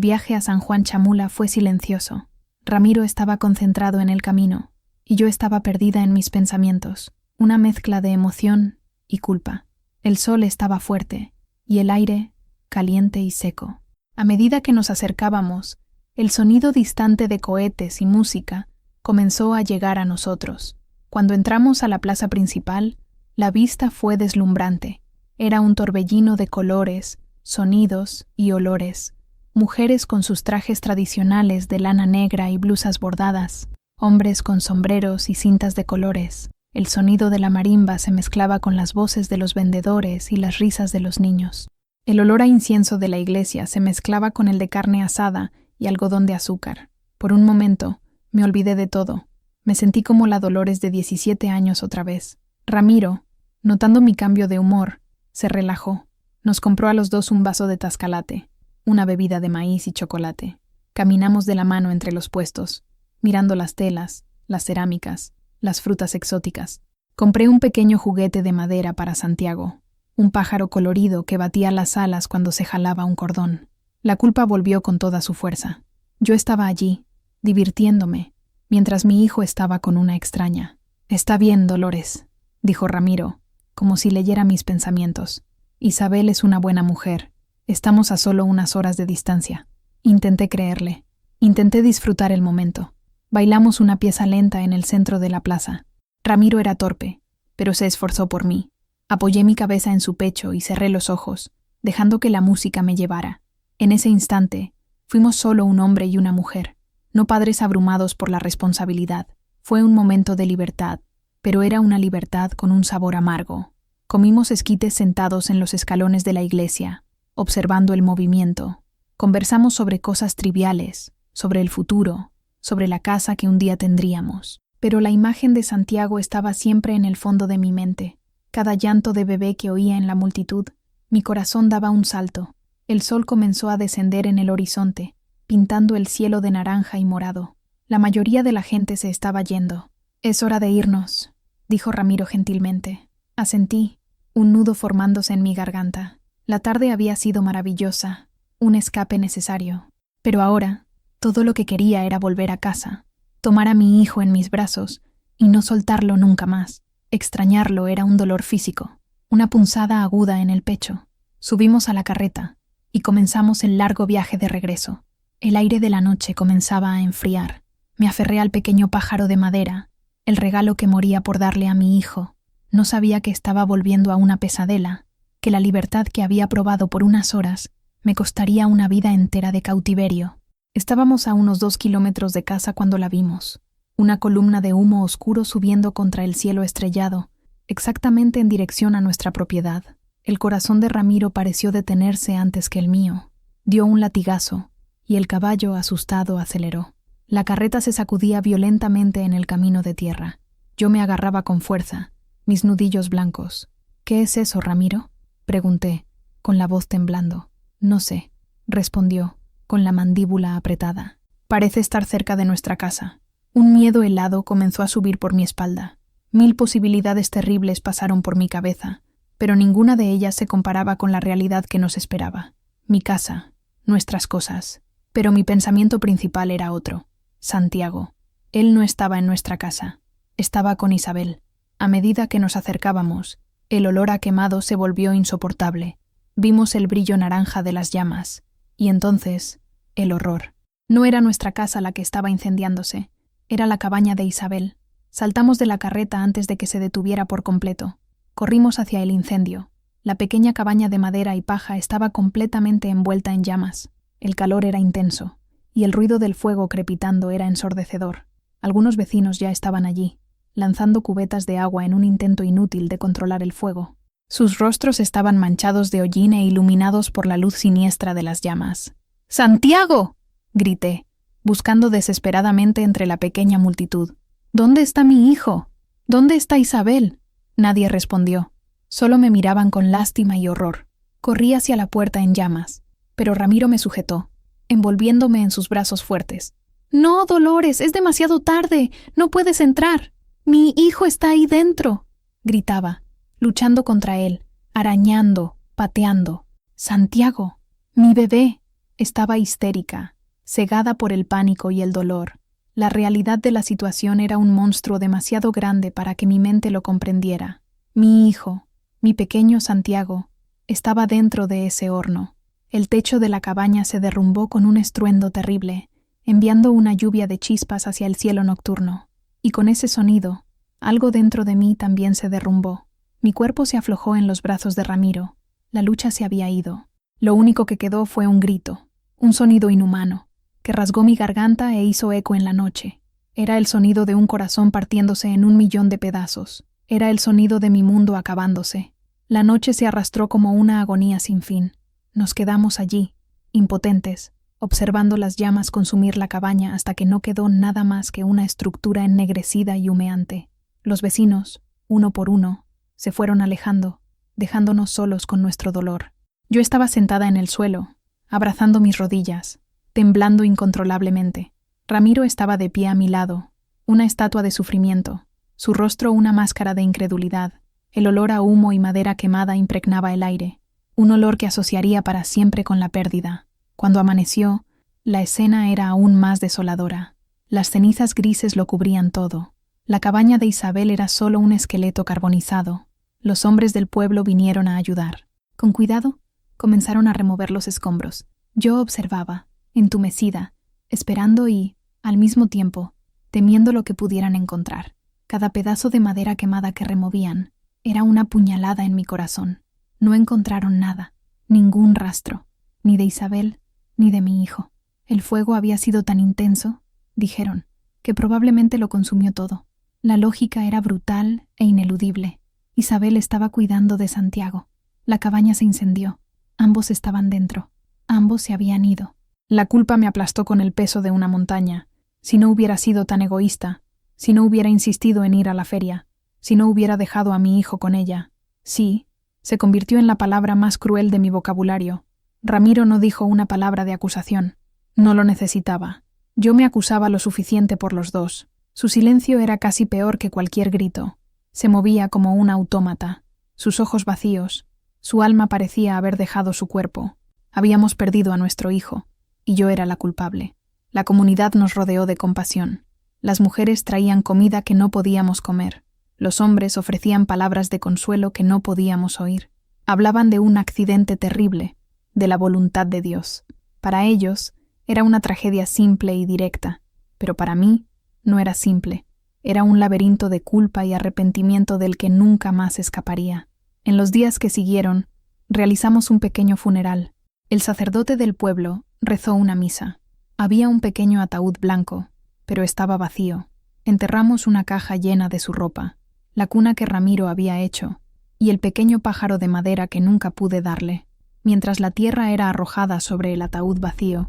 viaje a San Juan Chamula fue silencioso. Ramiro estaba concentrado en el camino, y yo estaba perdida en mis pensamientos, una mezcla de emoción y culpa. El sol estaba fuerte, y el aire caliente y seco. A medida que nos acercábamos, el sonido distante de cohetes y música comenzó a llegar a nosotros. Cuando entramos a la plaza principal, la vista fue deslumbrante. Era un torbellino de colores, sonidos y olores. Mujeres con sus trajes tradicionales de lana negra y blusas bordadas, hombres con sombreros y cintas de colores. El sonido de la marimba se mezclaba con las voces de los vendedores y las risas de los niños. El olor a incienso de la iglesia se mezclaba con el de carne asada y algodón de azúcar. Por un momento, me olvidé de todo. Me sentí como la Dolores de 17 años otra vez. Ramiro, notando mi cambio de humor, se relajó. Nos compró a los dos un vaso de tascalate, una bebida de maíz y chocolate. Caminamos de la mano entre los puestos, mirando las telas, las cerámicas, las frutas exóticas. Compré un pequeño juguete de madera para Santiago, un pájaro colorido que batía las alas cuando se jalaba un cordón. La culpa volvió con toda su fuerza. Yo estaba allí, divirtiéndome, mientras mi hijo estaba con una extraña. «Está bien, Dolores», dijo Ramiro, como si leyera mis pensamientos. «Isabel es una buena mujer. Estamos a solo unas horas de distancia». Intenté creerle. Intenté disfrutar el momento. Bailamos una pieza lenta en el centro de la plaza. Ramiro era torpe, pero se esforzó por mí. Apoyé mi cabeza en su pecho y cerré los ojos, dejando que la música me llevara. En ese instante, fuimos solo un hombre y una mujer, no padres abrumados por la responsabilidad. Fue un momento de libertad, pero era una libertad con un sabor amargo. Comimos esquites sentados en los escalones de la iglesia, observando el movimiento. Conversamos sobre cosas triviales, sobre el futuro, sobre la casa que un día tendríamos. Pero la imagen de Santiago estaba siempre en el fondo de mi mente. Cada llanto de bebé que oía en la multitud, mi corazón daba un salto. El sol comenzó a descender en el horizonte, pintando el cielo de naranja y morado. La mayoría de la gente se estaba yendo. «Es hora de irnos», dijo Ramiro gentilmente. Asentí, un nudo formándose en mi garganta. La tarde había sido maravillosa, un escape necesario. Pero ahora, todo lo que quería era volver a casa, tomar a mi hijo en mis brazos y no soltarlo nunca más. Extrañarlo era un dolor físico, una punzada aguda en el pecho. Subimos a la carreta y comenzamos el largo viaje de regreso. El aire de la noche comenzaba a enfriar. Me aferré al pequeño pájaro de madera, el regalo que moría por darle a mi hijo. No sabía que estaba volviendo a una pesadela, que la libertad que había probado por unas horas me costaría una vida entera de cautiverio. Estábamos a unos 2 kilómetros de casa cuando la vimos. Una columna de humo oscuro subiendo contra el cielo estrellado, exactamente en dirección a nuestra propiedad. El corazón de Ramiro pareció detenerse antes que el mío. Dio un latigazo, y el caballo, asustado, aceleró. La carreta se sacudía violentamente en el camino de tierra. Yo me agarraba con fuerza, mis nudillos blancos. «¿Qué es eso, Ramiro?», pregunté, con la voz temblando. «No sé», respondió, con la mandíbula apretada. «Parece estar cerca de nuestra casa». Un miedo helado comenzó a subir por mi espalda. 1000 posibilidades terribles pasaron por mi cabeza, pero ninguna de ellas se comparaba con la realidad que nos esperaba. Mi casa, nuestras cosas. Pero mi pensamiento principal era otro. Santiago. Él no estaba en nuestra casa. Estaba con Isabel. A medida que nos acercábamos, el olor a quemado se volvió insoportable. Vimos el brillo naranja de las llamas. Y entonces, el horror. No era nuestra casa la que estaba incendiándose. Era la cabaña de Isabel. Saltamos de la carreta antes de que se detuviera por completo. Corrimos hacia el incendio. La pequeña cabaña de madera y paja estaba completamente envuelta en llamas. El calor era intenso, y el ruido del fuego crepitando era ensordecedor. Algunos vecinos ya estaban allí, lanzando cubetas de agua en un intento inútil de controlar el fuego. Sus rostros estaban manchados de hollín e iluminados por la luz siniestra de las llamas. «¡Santiago!», grité, buscando desesperadamente entre la pequeña multitud. «¿Dónde está mi hijo? ¿Dónde está Isabel?». Nadie respondió. Solo me miraban con lástima y horror. Corrí hacia la puerta en llamas, pero Ramiro me sujetó, envolviéndome en sus brazos fuertes. «No, Dolores, es demasiado tarde. No puedes entrar». «Mi hijo está ahí dentro», gritaba, luchando contra él, arañando, pateando. «Santiago, mi bebé». Estaba histérica, cegada por el pánico y el dolor. La realidad de la situación era un monstruo demasiado grande para que mi mente lo comprendiera. Mi hijo, mi pequeño Santiago, estaba dentro de ese horno. El techo de la cabaña se derrumbó con un estruendo terrible, enviando una lluvia de chispas hacia el cielo nocturno. Y con ese sonido, algo dentro de mí también se derrumbó. Mi cuerpo se aflojó en los brazos de Ramiro. La lucha se había ido. Lo único que quedó fue un grito, un sonido inhumano, que rasgó mi garganta e hizo eco en la noche. Era el sonido de un corazón partiéndose en 1.000.000 de pedazos. Era el sonido de mi mundo acabándose. La noche se arrastró como una agonía sin fin. Nos quedamos allí, impotentes, observando las llamas consumir la cabaña hasta que no quedó nada más que una estructura ennegrecida y humeante. Los vecinos, uno por uno, se fueron alejando, dejándonos solos con nuestro dolor. Yo estaba sentada en el suelo, abrazando mis rodillas, temblando incontrolablemente. Ramiro estaba de pie a mi lado, una estatua de sufrimiento, su rostro una máscara de incredulidad. El olor a humo y madera quemada impregnaba el aire, un olor que asociaría para siempre con la pérdida. Cuando amaneció, la escena era aún más desoladora. Las cenizas grises lo cubrían todo. La cabaña de Isabel era solo un esqueleto carbonizado. Los hombres del pueblo vinieron a ayudar. Con cuidado, comenzaron a remover los escombros. Yo observaba, entumecida, esperando y, al mismo tiempo, temiendo lo que pudieran encontrar. Cada pedazo de madera quemada que removían era una puñalada en mi corazón. No encontraron nada, ningún rastro, ni de Isabel, ni de mi hijo. El fuego había sido tan intenso, dijeron, que probablemente lo consumió todo. La lógica era brutal e ineludible. Isabel estaba cuidando de Santiago. La cabaña se incendió. Ambos estaban dentro. Ambos se habían ido. La culpa me aplastó con el peso de una montaña. Si no hubiera sido tan egoísta, si no hubiera insistido en ir a la feria, si no hubiera dejado a mi hijo con ella. Sí, se convirtió en la palabra más cruel de mi vocabulario. Ramiro no dijo una palabra de acusación. No lo necesitaba. Yo me acusaba lo suficiente por los dos. Su silencio era casi peor que cualquier grito. Se movía como un autómata. Sus ojos vacíos. Su alma parecía haber dejado su cuerpo. Habíamos perdido a nuestro hijo, y yo era la culpable. La comunidad nos rodeó de compasión. Las mujeres traían comida que no podíamos comer. Los hombres ofrecían palabras de consuelo que no podíamos oír. Hablaban de un accidente terrible, de la voluntad de Dios. Para ellos, era una tragedia simple y directa, pero para mí no era simple. Era un laberinto de culpa y arrepentimiento del que nunca más escaparía. En los días que siguieron, realizamos un pequeño funeral. El sacerdote del pueblo rezó una misa. Había un pequeño ataúd blanco, pero estaba vacío. Enterramos una caja llena de su ropa, la cuna que Ramiro había hecho, y el pequeño pájaro de madera que nunca pude darle. Mientras la tierra era arrojada sobre el ataúd vacío,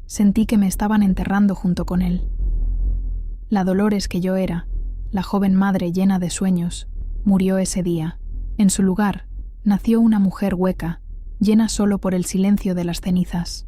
sentí que me estaban enterrando junto con él. La Dolores que yo era, la joven madre llena de sueños, murió ese día. En su lugar, nació una mujer hueca, llena solo por el silencio de las cenizas.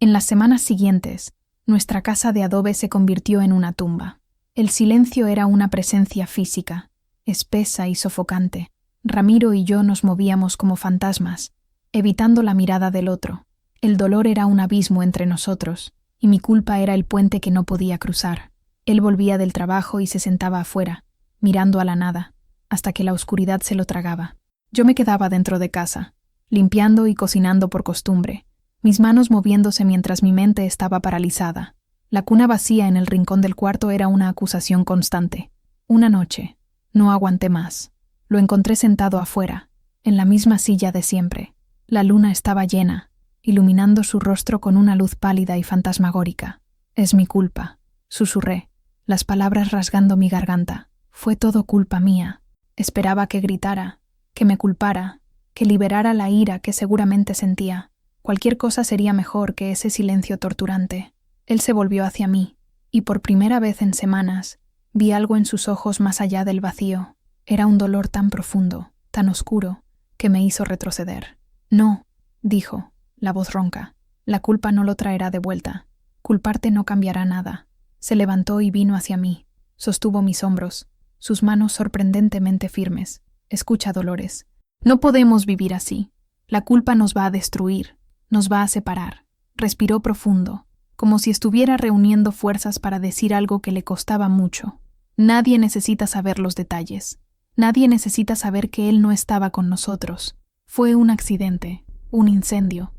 En las semanas siguientes, nuestra casa de adobe se convirtió en una tumba. El silencio era una presencia física, espesa y sofocante. Ramiro y yo nos movíamos como fantasmas, evitando la mirada del otro. El dolor era un abismo entre nosotros, y mi culpa era el puente que no podía cruzar. Él volvía del trabajo y se sentaba afuera, mirando a la nada, hasta que la oscuridad se lo tragaba. Yo me quedaba dentro de casa, limpiando y cocinando por costumbre, mis manos moviéndose mientras mi mente estaba paralizada. La cuna vacía en el rincón del cuarto era una acusación constante. Una noche, no aguanté más. Lo encontré sentado afuera, en la misma silla de siempre. La luna estaba llena, iluminando su rostro con una luz pálida y fantasmagórica. «Es mi culpa», susurré, las palabras rasgando mi garganta. Fue todo culpa mía. Esperaba que gritara, que me culpara, que liberara la ira que seguramente sentía. Cualquier cosa sería mejor que ese silencio torturante. Él se volvió hacia mí, y por primera vez en semanas, vi algo en sus ojos más allá del vacío. Era un dolor tan profundo, tan oscuro, que me hizo retroceder. «No», dijo, la voz ronca, «la culpa no lo traerá de vuelta. Culparte no cambiará nada». Se levantó y vino hacia mí. Sostuvo mis hombros. sus manos sorprendentemente firmes. Escucha, Dolores. No podemos vivir así. La culpa nos va a destruir, nos va a separar. Respiró profundo, como si estuviera reuniendo fuerzas para decir algo que le costaba mucho. Nadie necesita saber los detalles. Nadie necesita saber que él no estaba con nosotros. Fue un accidente, un incendio.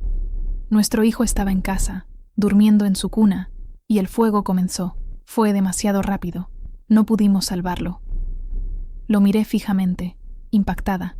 Nuestro hijo estaba en casa, durmiendo en su cuna, y el fuego comenzó. Fue demasiado rápido. No pudimos salvarlo. Lo miré fijamente, impactada.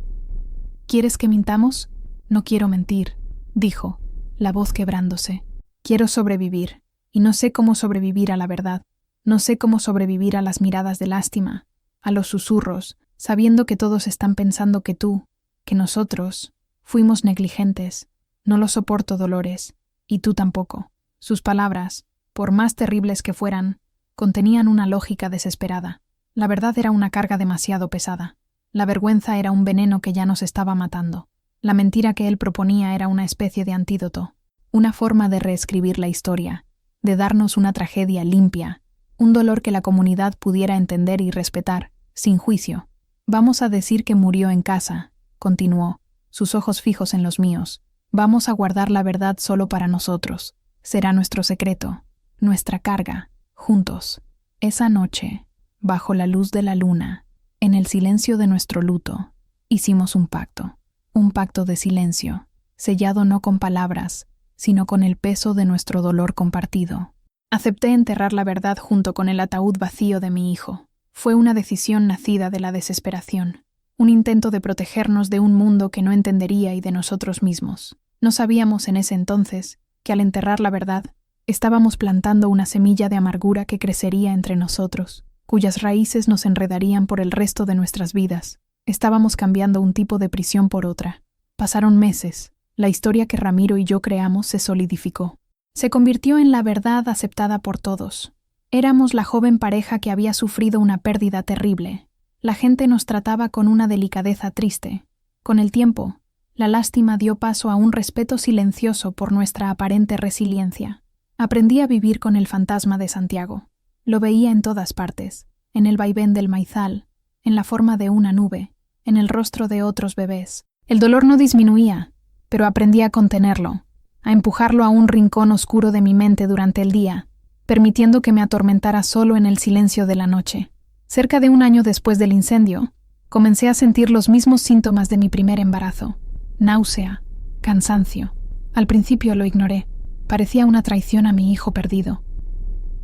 ¿Quieres que mintamos? No quiero mentir, dijo, la voz quebrándose. Quiero sobrevivir, y no sé cómo sobrevivir a la verdad. No sé cómo sobrevivir a las miradas de lástima, a los susurros, sabiendo que todos están pensando que tú, que nosotros, fuimos negligentes. No lo soporto, Dolores, y tú tampoco. Sus palabras, por más terribles que fueran, contenían una lógica desesperada. La verdad era una carga demasiado pesada. La vergüenza era un veneno que ya nos estaba matando. La mentira que él proponía era una especie de antídoto, una forma de reescribir la historia, de darnos una tragedia limpia, un dolor que la comunidad pudiera entender y respetar, sin juicio. Vamos a decir que murió en casa, continuó, sus ojos fijos en los míos. Vamos a guardar la verdad solo para nosotros. Será nuestro secreto, nuestra carga, juntos. Esa noche, bajo la luz de la luna, en el silencio de nuestro luto, hicimos un pacto de silencio, sellado no con palabras, sino con el peso de nuestro dolor compartido. Acepté enterrar la verdad junto con el ataúd vacío de mi hijo. Fue una decisión nacida de la desesperación, un intento de protegernos de un mundo que no entendería y de nosotros mismos. No sabíamos en ese entonces que al enterrar la verdad, estábamos plantando una semilla de amargura que crecería entre nosotros, cuyas raíces nos enredarían por el resto de nuestras vidas. Estábamos cambiando un tipo de prisión por otra. Pasaron meses. La historia que Ramiro y yo creamos se solidificó. Se convirtió en la verdad aceptada por todos. Éramos la joven pareja que había sufrido una pérdida terrible. La gente nos trataba con una delicadeza triste. Con el tiempo, la lástima dio paso a un respeto silencioso por nuestra aparente resiliencia. Aprendí a vivir con el fantasma de Santiago. Lo veía en todas partes, en el vaivén del maizal, en la forma de una nube, en el rostro de otros bebés. El dolor no disminuía, pero aprendí a contenerlo, a empujarlo a un rincón oscuro de mi mente durante el día, permitiendo que me atormentara solo en el silencio de la noche. Cerca de un año después del incendio, comencé a sentir los mismos síntomas de mi primer embarazo: náusea, cansancio. Al principio lo ignoré. Parecía una traición a mi hijo perdido.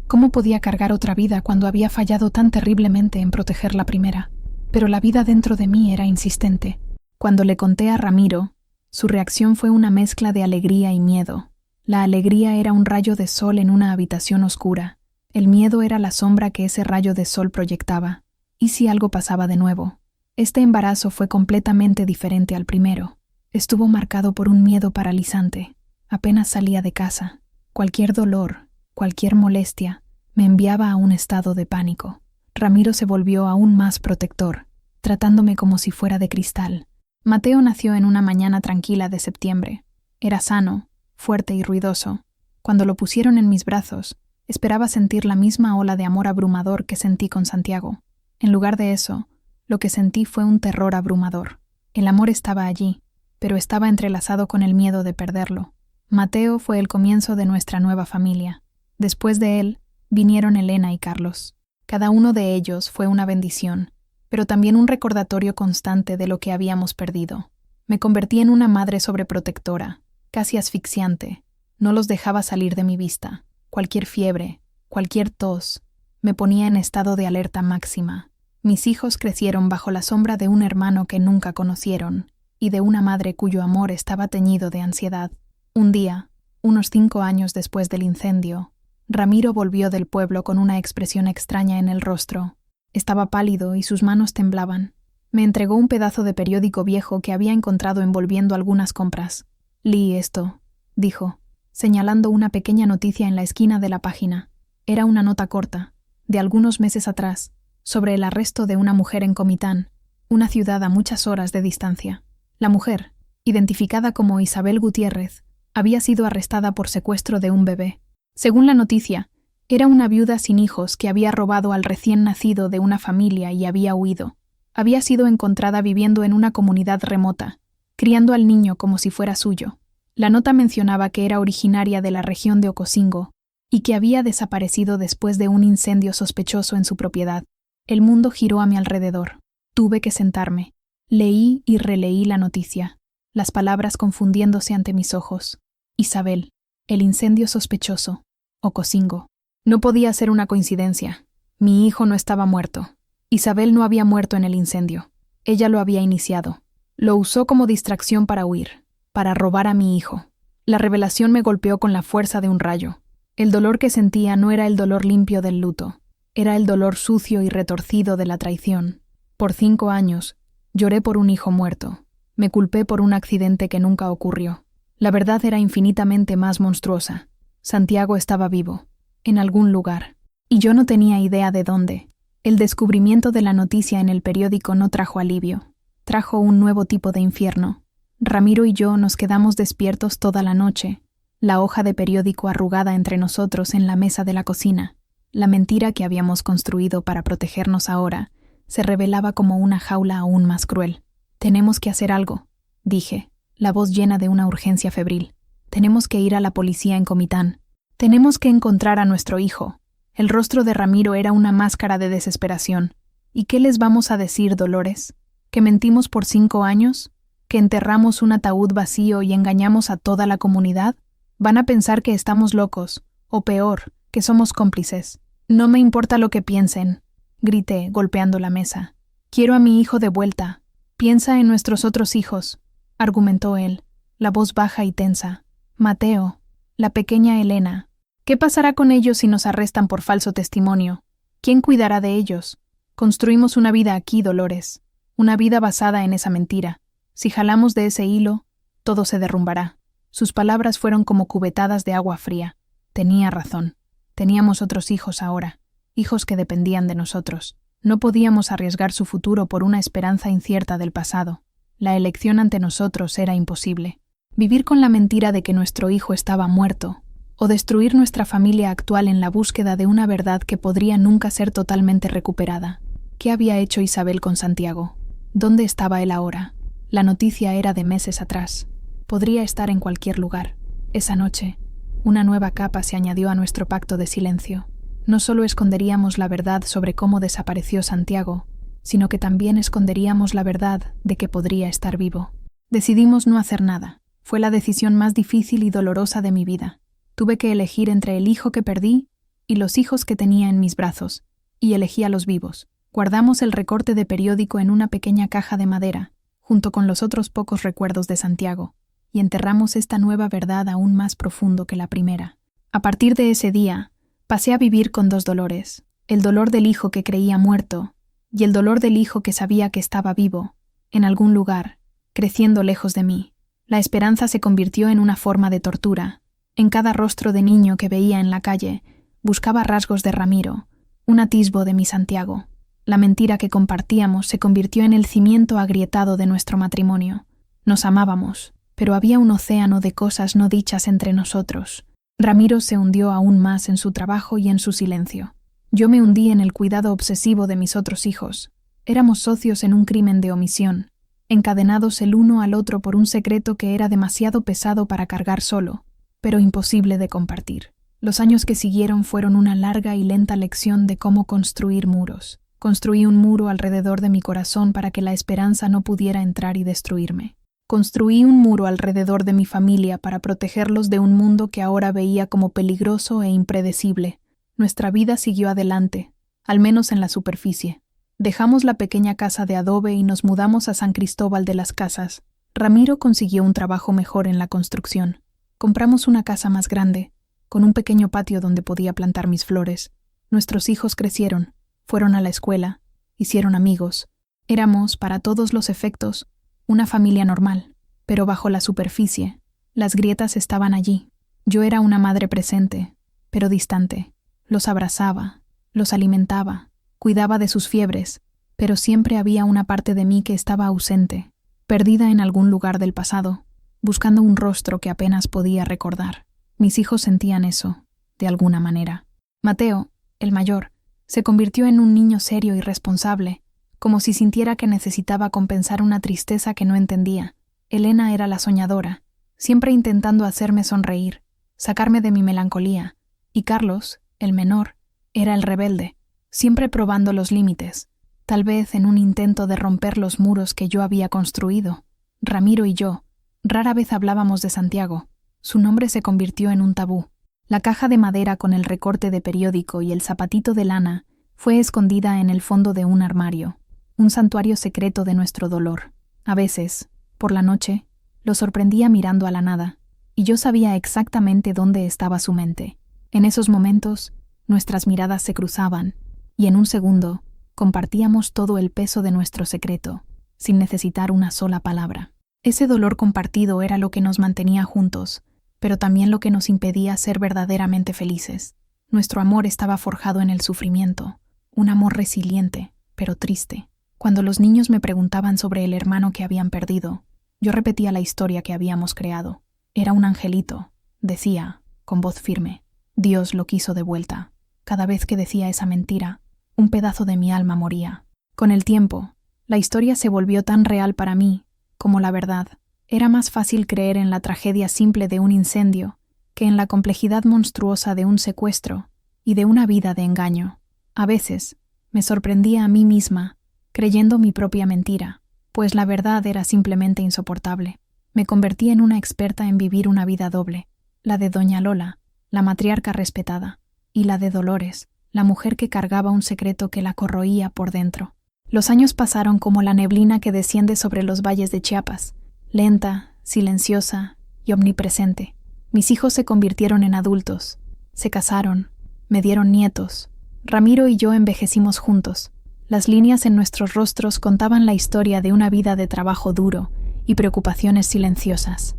¿Cómo podía cargar otra vida cuando había fallado tan terriblemente en proteger la primera? Pero la vida dentro de mí era insistente. Cuando le conté a Ramiro, su reacción fue una mezcla de alegría y miedo. La alegría era un rayo de sol en una habitación oscura. El miedo era la sombra que ese rayo de sol proyectaba. ¿Y si algo pasaba de nuevo? Este embarazo fue completamente diferente al primero. Estuvo marcado por un miedo paralizante. Apenas salía de casa. Cualquier dolor, cualquier molestia, me enviaba a un estado de pánico. Ramiro se volvió aún más protector, tratándome como si fuera de cristal. Mateo nació en una mañana tranquila de septiembre. Era sano, fuerte y ruidoso. Cuando lo pusieron en mis brazos, esperaba sentir la misma ola de amor abrumador que sentí con Santiago. En lugar de eso, lo que sentí fue un terror abrumador. El amor estaba allí, pero estaba entrelazado con el miedo de perderlo. Mateo fue el comienzo de nuestra nueva familia. Después de él, vinieron Elena y Carlos. Cada uno de ellos fue una bendición, pero también un recordatorio constante de lo que habíamos perdido. Me convertí en una madre sobreprotectora, casi asfixiante. No los dejaba salir de mi vista. Cualquier fiebre, cualquier tos, me ponía en estado de alerta máxima. Mis hijos crecieron bajo la sombra de un hermano que nunca conocieron, y de una madre cuyo amor estaba teñido de ansiedad. Un día, unos 5 años después del incendio, Ramiro volvió del pueblo con una expresión extraña en el rostro. Estaba pálido y sus manos temblaban. Me entregó un pedazo de periódico viejo que había encontrado envolviendo algunas compras. «Lee esto», dijo, señalando una pequeña noticia en la esquina de la página. Era una nota corta, de algunos meses atrás, sobre el arresto de una mujer en Comitán, una ciudad a muchas horas de distancia. La mujer, identificada como Isabel Gutiérrez, había sido arrestada por secuestro de un bebé. Según la noticia, Era una viuda sin hijos que había robado al recién nacido de una familia y había huido. Había sido encontrada viviendo en una comunidad remota, criando al niño como si fuera suyo. La nota mencionaba que era originaria de la región de Ocosingo y que había desaparecido después de un incendio sospechoso en su propiedad. El mundo giró a mi alrededor. Tuve que sentarme. Leí y releí la noticia, las palabras confundiéndose ante mis ojos. Isabel, el incendio sospechoso, Ocosingo. No podía ser una coincidencia. Mi hijo no estaba muerto. Isabel no había muerto en el incendio. Ella lo había iniciado. Lo usó como distracción para huir, para robar a mi hijo. La revelación me golpeó con la fuerza de un rayo. El dolor que sentía no era el dolor limpio del luto, era el dolor sucio y retorcido de la traición. Por 5 años, lloré por un hijo muerto. Me culpé por un accidente que nunca ocurrió. La verdad era infinitamente más monstruosa. Santiago estaba vivo, en algún lugar, y yo no tenía idea de dónde. El descubrimiento de la noticia en el periódico no trajo alivio, trajo un nuevo tipo de infierno. Ramiro y yo nos quedamos despiertos toda la noche, la hoja de periódico arrugada entre nosotros en la mesa de la cocina. La mentira que habíamos construido para protegernos ahora se revelaba como una jaula aún más cruel. «Tenemos que hacer algo», dije, la voz llena de una urgencia febril. «Tenemos que ir a la policía en Comitán. Tenemos que encontrar a nuestro hijo». El rostro de Ramiro era una máscara de desesperación. ¿Y qué les vamos a decir, Dolores? ¿Que mentimos por 5 años? ¿Que enterramos un ataúd vacío y engañamos a toda la comunidad? Van a pensar que estamos locos, o peor, que somos cómplices. «No me importa lo que piensen», grité, golpeando la mesa. «Quiero a mi hijo de vuelta. Piensa en nuestros otros hijos», argumentó él, la voz baja y tensa. «Mateo, la pequeña Elena. ¿Qué pasará con ellos si nos arrestan por falso testimonio? ¿Quién cuidará de ellos? Construimos una vida aquí, Dolores, una vida basada en esa mentira. Si jalamos de ese hilo, todo se derrumbará». Sus palabras fueron como cubetadas de agua fría. Tenía razón. Teníamos otros hijos ahora, hijos que dependían de nosotros. No podíamos arriesgar su futuro por una esperanza incierta del pasado. La elección ante nosotros era imposible. Vivir con la mentira de que nuestro hijo estaba muerto, o destruir nuestra familia actual en la búsqueda de una verdad que podría nunca ser totalmente recuperada. ¿Qué había hecho Isabel con Santiago? ¿Dónde estaba él ahora? La noticia era de meses atrás. Podría estar en cualquier lugar. Esa noche, una nueva capa se añadió a nuestro pacto de silencio. No solo esconderíamos la verdad sobre cómo desapareció Santiago, sino que también esconderíamos la verdad de que podría estar vivo. Decidimos no hacer nada. Fue la decisión más difícil y dolorosa de mi vida. Tuve que elegir entre el hijo que perdí y los hijos que tenía en mis brazos, y elegí a los vivos. Guardamos el recorte de periódico en una pequeña caja de madera, junto con los otros pocos recuerdos de Santiago, y enterramos esta nueva verdad aún más profundo que la primera. A partir de ese día, pasé a vivir con 2 dolores, el dolor del hijo que creía muerto y el dolor del hijo que sabía que estaba vivo, en algún lugar, creciendo lejos de mí. La esperanza se convirtió en una forma de tortura. En cada rostro de niño que veía en la calle, buscaba rasgos de Ramiro, un atisbo de mi Santiago. La mentira que compartíamos se convirtió en el cimiento agrietado de nuestro matrimonio. Nos amábamos, pero había un océano de cosas no dichas entre nosotros. Ramiro se hundió aún más en su trabajo y en su silencio. Yo me hundí en el cuidado obsesivo de mis otros hijos. Éramos socios en un crimen de omisión, encadenados el uno al otro por un secreto que era demasiado pesado para cargar solo, pero imposible de compartir. Los años que siguieron fueron una larga y lenta lección de cómo construir muros. Construí un muro alrededor de mi corazón para que la esperanza no pudiera entrar y destruirme. Construí un muro alrededor de mi familia para protegerlos de un mundo que ahora veía como peligroso e impredecible. Nuestra vida siguió adelante, al menos en la superficie. Dejamos la pequeña casa de adobe y nos mudamos a San Cristóbal de las Casas. Ramiro consiguió un trabajo mejor en la construcción. Compramos una casa más grande, con un pequeño patio donde podía plantar mis flores. Nuestros hijos crecieron, fueron a la escuela, hicieron amigos. Éramos, para todos los efectos, una familia normal, pero bajo la superficie, las grietas estaban allí. Yo era una madre presente, pero distante. Los abrazaba, los alimentaba, cuidaba de sus fiebres, pero siempre había una parte de mí que estaba ausente, perdida en algún lugar del pasado, buscando un rostro que apenas podía recordar. Mis hijos sentían eso, de alguna manera. Mateo, el mayor, se convirtió en un niño serio y responsable, como si sintiera que necesitaba compensar una tristeza que no entendía. Elena era la soñadora, siempre intentando hacerme sonreír, sacarme de mi melancolía, y Carlos, el menor, era el rebelde, siempre probando los límites, tal vez en un intento de romper los muros que yo había construido. Ramiro y yo rara vez hablábamos de Santiago. Su nombre se convirtió en un tabú. La caja de madera con el recorte de periódico y el zapatito de lana fue escondida en el fondo de un armario, un santuario secreto de nuestro dolor. A veces, por la noche, lo sorprendía mirando a la nada, y yo sabía exactamente dónde estaba su mente. En esos momentos, nuestras miradas se cruzaban, y en un segundo, compartíamos todo el peso de nuestro secreto, sin necesitar una sola palabra. Ese dolor compartido era lo que nos mantenía juntos, pero también lo que nos impedía ser verdaderamente felices. Nuestro amor estaba forjado en el sufrimiento, un amor resiliente, pero triste. Cuando los niños me preguntaban sobre el hermano que habían perdido, yo repetía la historia que habíamos creado. Era un angelito, decía, con voz firme. Dios lo quiso de vuelta. Cada vez que decía esa mentira, un pedazo de mi alma moría. Con el tiempo, la historia se volvió tan real para mí como la verdad. Era más fácil creer en la tragedia simple de un incendio que en la complejidad monstruosa de un secuestro y de una vida de engaño. A veces, me sorprendía a mí misma, creyendo mi propia mentira, pues la verdad era simplemente insoportable. Me convertí en una experta en vivir una vida doble, la de doña Lola, la matriarca respetada, y la de Dolores, la mujer que cargaba un secreto que la corroía por dentro. Los años pasaron como la neblina que desciende sobre los valles de Chiapas, lenta, silenciosa y omnipresente. Mis hijos se convirtieron en adultos, se casaron, me dieron nietos. Ramiro y yo envejecimos juntos. Las líneas en nuestros rostros contaban la historia de una vida de trabajo duro y preocupaciones silenciosas.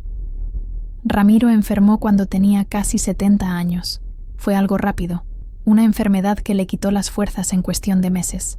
Ramiro enfermó cuando tenía casi 70 años. Fue algo rápido, una enfermedad que le quitó las fuerzas en cuestión de meses.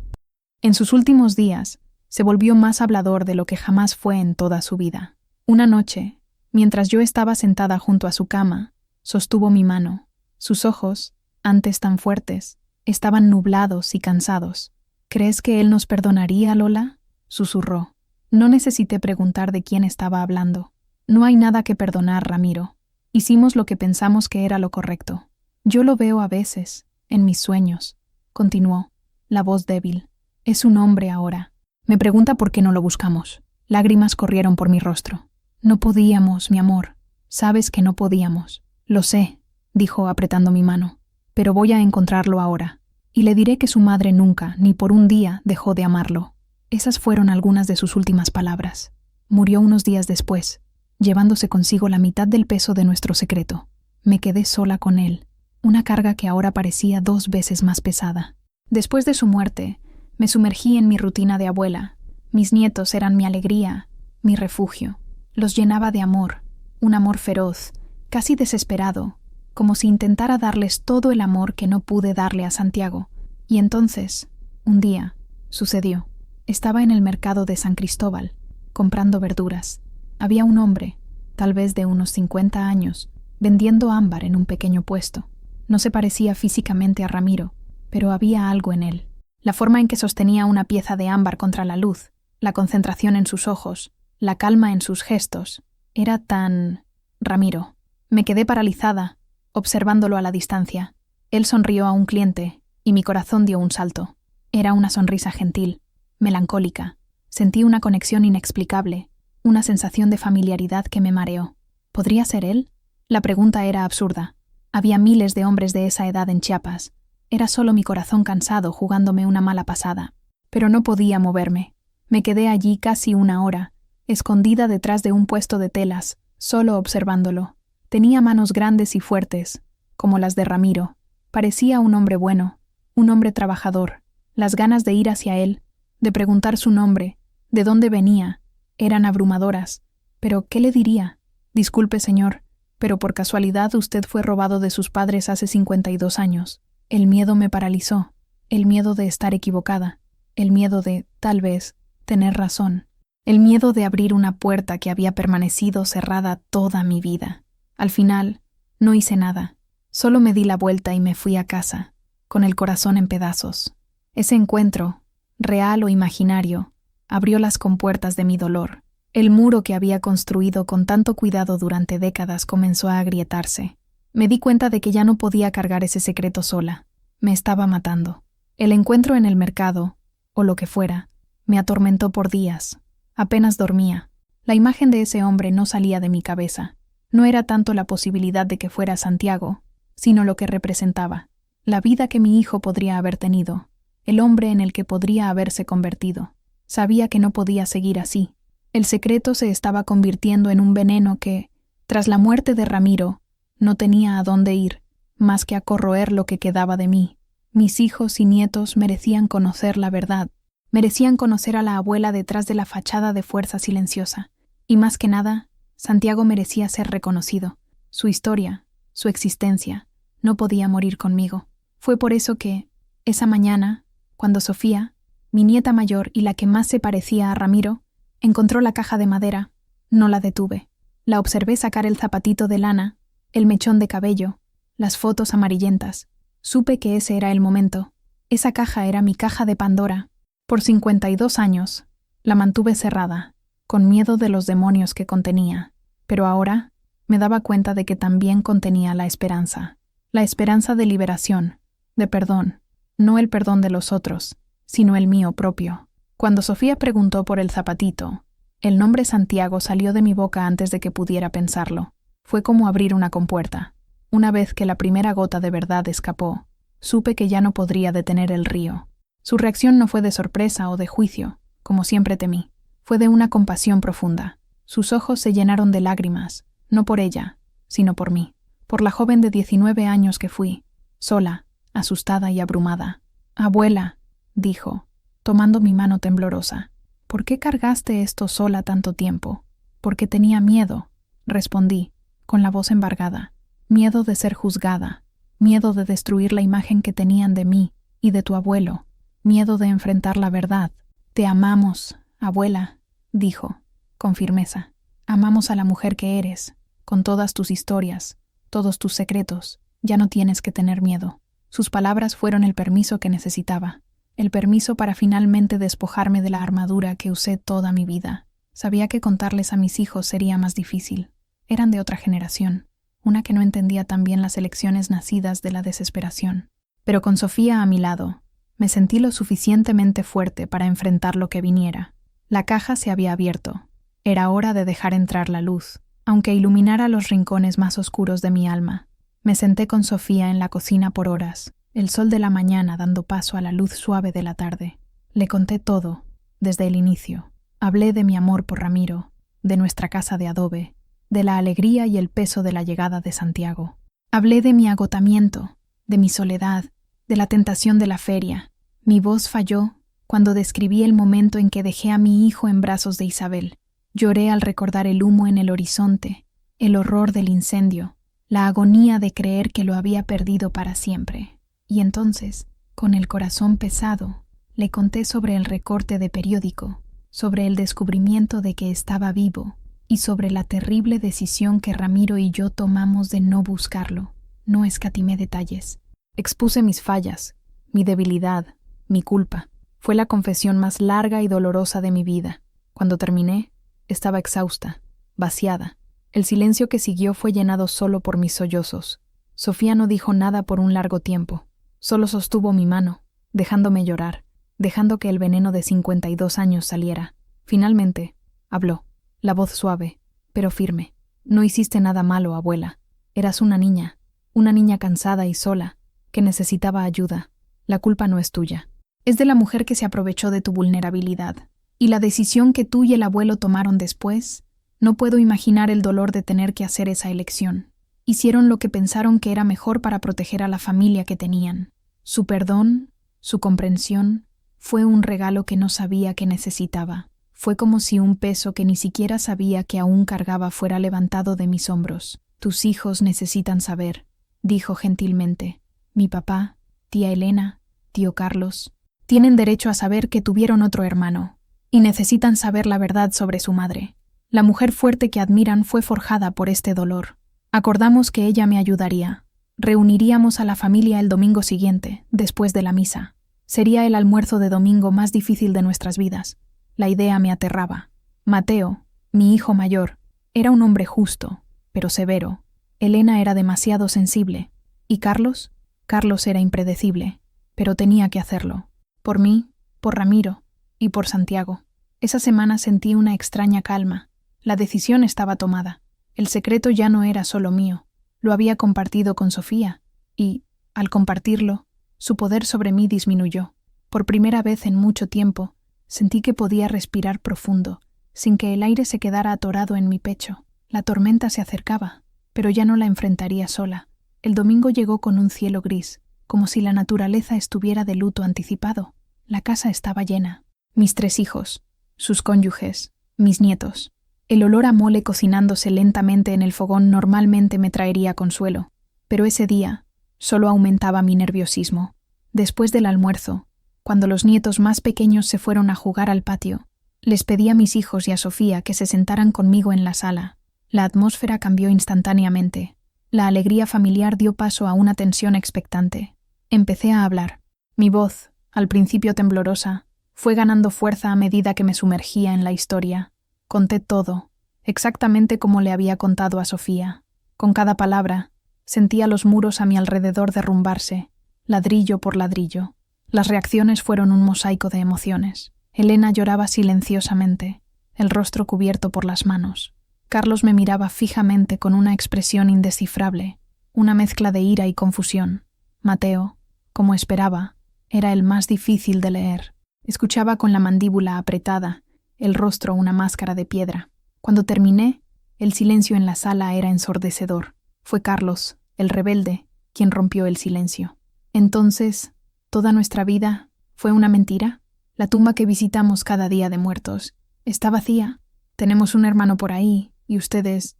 En sus últimos días, se volvió más hablador de lo que jamás fue en toda su vida. Una noche, mientras yo estaba sentada junto a su cama, sostuvo mi mano. Sus ojos, antes tan fuertes, estaban nublados y cansados. ¿Crees que él nos perdonaría, Lola?, susurró. No necesité preguntar de quién estaba hablando. No hay nada que perdonar, Ramiro. Hicimos lo que pensamos que era lo correcto. Yo lo veo a veces, en mis sueños, continuó, la voz débil. Es un hombre ahora. Me pregunta por qué no lo buscamos. Lágrimas corrieron por mi rostro. No podíamos, mi amor. Sabes que no podíamos. Lo sé, dijo apretando mi mano. Pero voy a encontrarlo ahora. Y le diré que su madre nunca, ni por un día, dejó de amarlo. Esas fueron algunas de sus últimas palabras. Murió unos días después, llevándose consigo la mitad del peso de nuestro secreto. Me quedé sola con él, una carga que ahora parecía 2 veces más pesada. Después de su muerte, me sumergí en mi rutina de abuela. Mis nietos eran mi alegría, mi refugio. Los llenaba de amor, un amor feroz, casi desesperado, como si intentara darles todo el amor que no pude darle a Santiago. Y entonces, un día, sucedió. Estaba en el mercado de San Cristóbal, comprando verduras. Había un hombre, tal vez de unos 50 años, vendiendo ámbar en un pequeño puesto. No se parecía físicamente a Ramiro, pero había algo en él. La forma en que sostenía una pieza de ámbar contra la luz, la concentración en sus ojos, la calma en sus gestos, era tan... Ramiro. Me quedé paralizada, observándolo a la distancia. Él sonrió a un cliente, y mi corazón dio un salto. Era una sonrisa gentil, melancólica. Sentí una conexión inexplicable, una sensación de familiaridad que me mareó. ¿Podría ser él? La pregunta era absurda. Había miles de hombres de esa edad en Chiapas. Era solo mi corazón cansado jugándome una mala pasada. Pero no podía moverme. Me quedé allí casi 1 hora, escondida detrás de un puesto de telas, solo observándolo. Tenía manos grandes y fuertes, como las de Ramiro. Parecía un hombre bueno, un hombre trabajador. Las ganas de ir hacia él, de preguntar su nombre, de dónde venía, eran abrumadoras. ¿Pero qué le diría? Disculpe, señor, pero por casualidad usted fue robado de sus padres hace 52 años. El miedo me paralizó, el miedo de estar equivocada, el miedo de, tal vez, tener razón, el miedo de abrir una puerta que había permanecido cerrada toda mi vida. Al final, no hice nada, solo me di la vuelta y me fui a casa. con el corazón en pedazos. Ese encuentro, real o imaginario, abrió las compuertas de mi dolor. El muro que había construido con tanto cuidado durante décadas comenzó a agrietarse. Me di cuenta de que ya no podía cargar ese secreto sola. Me estaba matando. El encuentro en el mercado, o lo que fuera, me atormentó por días. Apenas dormía. La imagen de ese hombre no salía de mi cabeza. No era tanto la posibilidad de que fuera Santiago, sino lo que representaba. La vida que mi hijo podría haber tenido. El hombre en el que podría haberse convertido. Sabía que no podía seguir así. El secreto se estaba convirtiendo en un veneno que, tras la muerte de Ramiro, no tenía a dónde ir, más que a corroer lo que quedaba de mí. Mis hijos y nietos merecían conocer la verdad. Merecían conocer a la abuela detrás de la fachada de fuerza silenciosa. Y más que nada, Santiago merecía ser reconocido. Su historia, su existencia, no podía morir conmigo. Fue por eso que, esa mañana, cuando Sofía, mi nieta mayor y la que más se parecía a Ramiro, encontró la caja de madera, no la detuve. La observé sacar el zapatito de lana, el mechón de cabello, las fotos amarillentas. Supe que ese era el momento. Esa caja era mi caja de Pandora. Por 52 años, la mantuve cerrada, con miedo de los demonios que contenía. Pero ahora me daba cuenta de que también contenía la esperanza de liberación, de perdón, no el perdón de los otros, sino el mío propio. Cuando Sofía preguntó por el zapatito, el nombre Santiago salió de mi boca antes de que pudiera pensarlo. Fue como abrir una compuerta. Una vez que la primera gota de verdad escapó, supe que ya no podría detener el río. Su reacción no fue de sorpresa o de juicio, como siempre temí. Fue de una compasión profunda. Sus ojos se llenaron de lágrimas, no por ella, sino por mí, por la joven de 19 años que fui, sola, asustada y abrumada. «Abuela», dijo, tomando mi mano temblorosa, «¿por qué cargaste esto sola tanto tiempo?» «Porque tenía miedo», respondí, con la voz embargada. «Miedo de ser juzgada, miedo de destruir la imagen que tenían de mí y de tu abuelo, miedo de enfrentar la verdad». «Te amamos, abuela», dijo, con firmeza. «Amamos a la mujer que eres, con todas tus historias, todos tus secretos. Ya no tienes que tener miedo». Sus palabras fueron el permiso que necesitaba, el permiso para finalmente despojarme de la armadura que usé toda mi vida. Sabía que contarles a mis hijos sería más difícil. Eran de otra generación, una que no entendía tan bien las elecciones nacidas de la desesperación. Pero con Sofía a mi lado, me sentí lo suficientemente fuerte para enfrentar lo que viniera. La caja se había abierto. Era hora de dejar entrar la luz, aunque iluminara los rincones más oscuros de mi alma. Me senté con Sofía en la cocina por horas, el sol de la mañana dando paso a la luz suave de la tarde. Le conté todo, desde el inicio. Hablé de mi amor por Ramiro, de nuestra casa de adobe, de la alegría y el peso de la llegada de Santiago. Hablé de mi agotamiento, de mi soledad, de la tentación de la feria. Mi voz falló cuando describí el momento en que dejé a mi hijo en brazos de Isabel. Lloré al recordar el humo en el horizonte, el horror del incendio, la agonía de creer que lo había perdido para siempre. Y entonces, con el corazón pesado, le conté sobre el recorte de periódico, sobre el descubrimiento de que estaba vivo y sobre la terrible decisión que Ramiro y yo tomamos de no buscarlo. No escatimé detalles. Expuse mis fallas, mi debilidad, mi culpa. Fue la confesión más larga y dolorosa de mi vida. Cuando terminé, estaba exhausta, vaciada. El silencio que siguió fue llenado solo por mis sollozos. Sofía no dijo nada por un largo tiempo. Solo sostuvo mi mano, dejándome llorar, dejando que el veneno de 52 años saliera. Finalmente, habló, la voz suave, pero firme. «No hiciste nada malo, abuela. Eras una niña cansada y sola, que necesitaba ayuda. La culpa no es tuya. Es de la mujer que se aprovechó de tu vulnerabilidad. Y la decisión que tú y el abuelo tomaron después, no puedo imaginar el dolor de tener que hacer esa elección. Hicieron lo que pensaron que era mejor para proteger a la familia que tenían. Su perdón, su comprensión, fue un regalo que no sabía que necesitaba. Fue como si un peso que ni siquiera sabía que aún cargaba fuera levantado de mis hombros. Tus hijos necesitan saber», dijo gentilmente. «Mi papá, tía Elena, tío Carlos, tienen derecho a saber que tuvieron otro hermano, y necesitan saber la verdad sobre su madre. La mujer fuerte que admiran fue forjada por este dolor. Acordamos que ella me ayudaría. Reuniríamos a la familia el domingo siguiente, después de la misa. Sería el almuerzo de domingo más difícil de nuestras vidas. La idea me aterraba. Mateo, mi hijo mayor, era un hombre justo, pero severo. Elena era demasiado sensible. ¿Y Carlos? Carlos era impredecible, pero tenía que hacerlo. Por mí, por Ramiro y por Santiago. Esa semana sentí una extraña calma. La decisión estaba tomada. El secreto ya no era solo mío. Lo había compartido con Sofía, y, al compartirlo, su poder sobre mí disminuyó. Por primera vez en mucho tiempo, sentí que podía respirar profundo, sin que el aire se quedara atorado en mi pecho. La tormenta se acercaba, pero ya no la enfrentaría sola. El domingo llegó con un cielo gris, como si la naturaleza estuviera de luto anticipado. La casa estaba llena. Mis 3 hijos, sus cónyuges, mis nietos. El olor a mole cocinándose lentamente en el fogón normalmente me traería consuelo, pero ese día solo aumentaba mi nerviosismo. Después del almuerzo, cuando los nietos más pequeños se fueron a jugar al patio, les pedí a mis hijos y a Sofía que se sentaran conmigo en la sala. La atmósfera cambió instantáneamente. La alegría familiar dio paso a una tensión expectante. Empecé a hablar. Mi voz, al principio temblorosa, fue ganando fuerza a medida que me sumergía en la historia. Conté todo, exactamente como le había contado a Sofía. Con cada palabra, sentía los muros a mi alrededor derrumbarse, ladrillo por ladrillo. Las reacciones fueron un mosaico de emociones. Elena lloraba silenciosamente, el rostro cubierto por las manos. Carlos me miraba fijamente con una expresión indescifrable, una mezcla de ira y confusión. Mateo, como esperaba, era el más difícil de leer. Escuchaba con la mandíbula apretada, el rostro una máscara de piedra. Cuando terminé, el silencio en la sala era ensordecedor. Fue Carlos, el rebelde, quien rompió el silencio. Entonces, ¿toda nuestra vida fue una mentira? La tumba que visitamos cada día de muertos está vacía. Tenemos un hermano por ahí, y ¿ustedes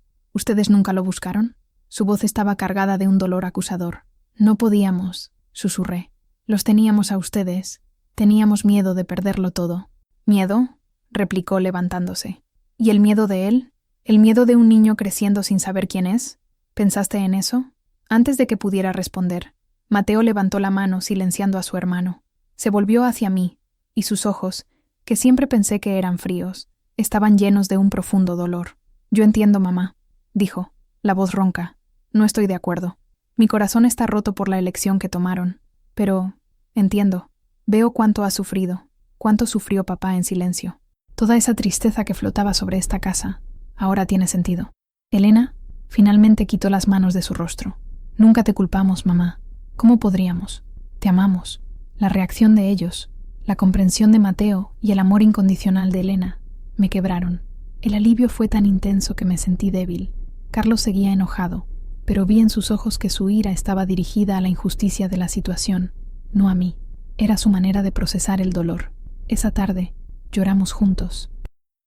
nunca lo buscaron? Su voz estaba cargada de un dolor acusador. No podíamos, susurré. Los teníamos a ustedes. Teníamos miedo de perderlo todo. ¿Miedo?, replicó levantándose. ¿Y el miedo de él? ¿El miedo de un niño creciendo sin saber quién es? ¿Pensaste en eso? Antes de que pudiera responder, Mateo levantó la mano silenciando a su hermano. Se volvió hacia mí, y sus ojos, que siempre pensé que eran fríos, estaban llenos de un profundo dolor. Yo entiendo, mamá, dijo, la voz ronca. No estoy de acuerdo. Mi corazón está roto por la elección que tomaron. Pero, entiendo, veo cuánto ha sufrido, cuánto sufrió papá en silencio. Toda esa tristeza que flotaba sobre esta casa, ahora tiene sentido. Elena finalmente quitó las manos de su rostro. Nunca te culpamos, mamá. ¿Cómo podríamos? Te amamos. La reacción de ellos, la comprensión de Mateo y el amor incondicional de Elena me quebraron. El alivio fue tan intenso que me sentí débil. Carlos seguía enojado, pero vi en sus ojos que su ira estaba dirigida a la injusticia de la situación, no a mí. Era su manera de procesar el dolor. Esa tarde, lloramos juntos.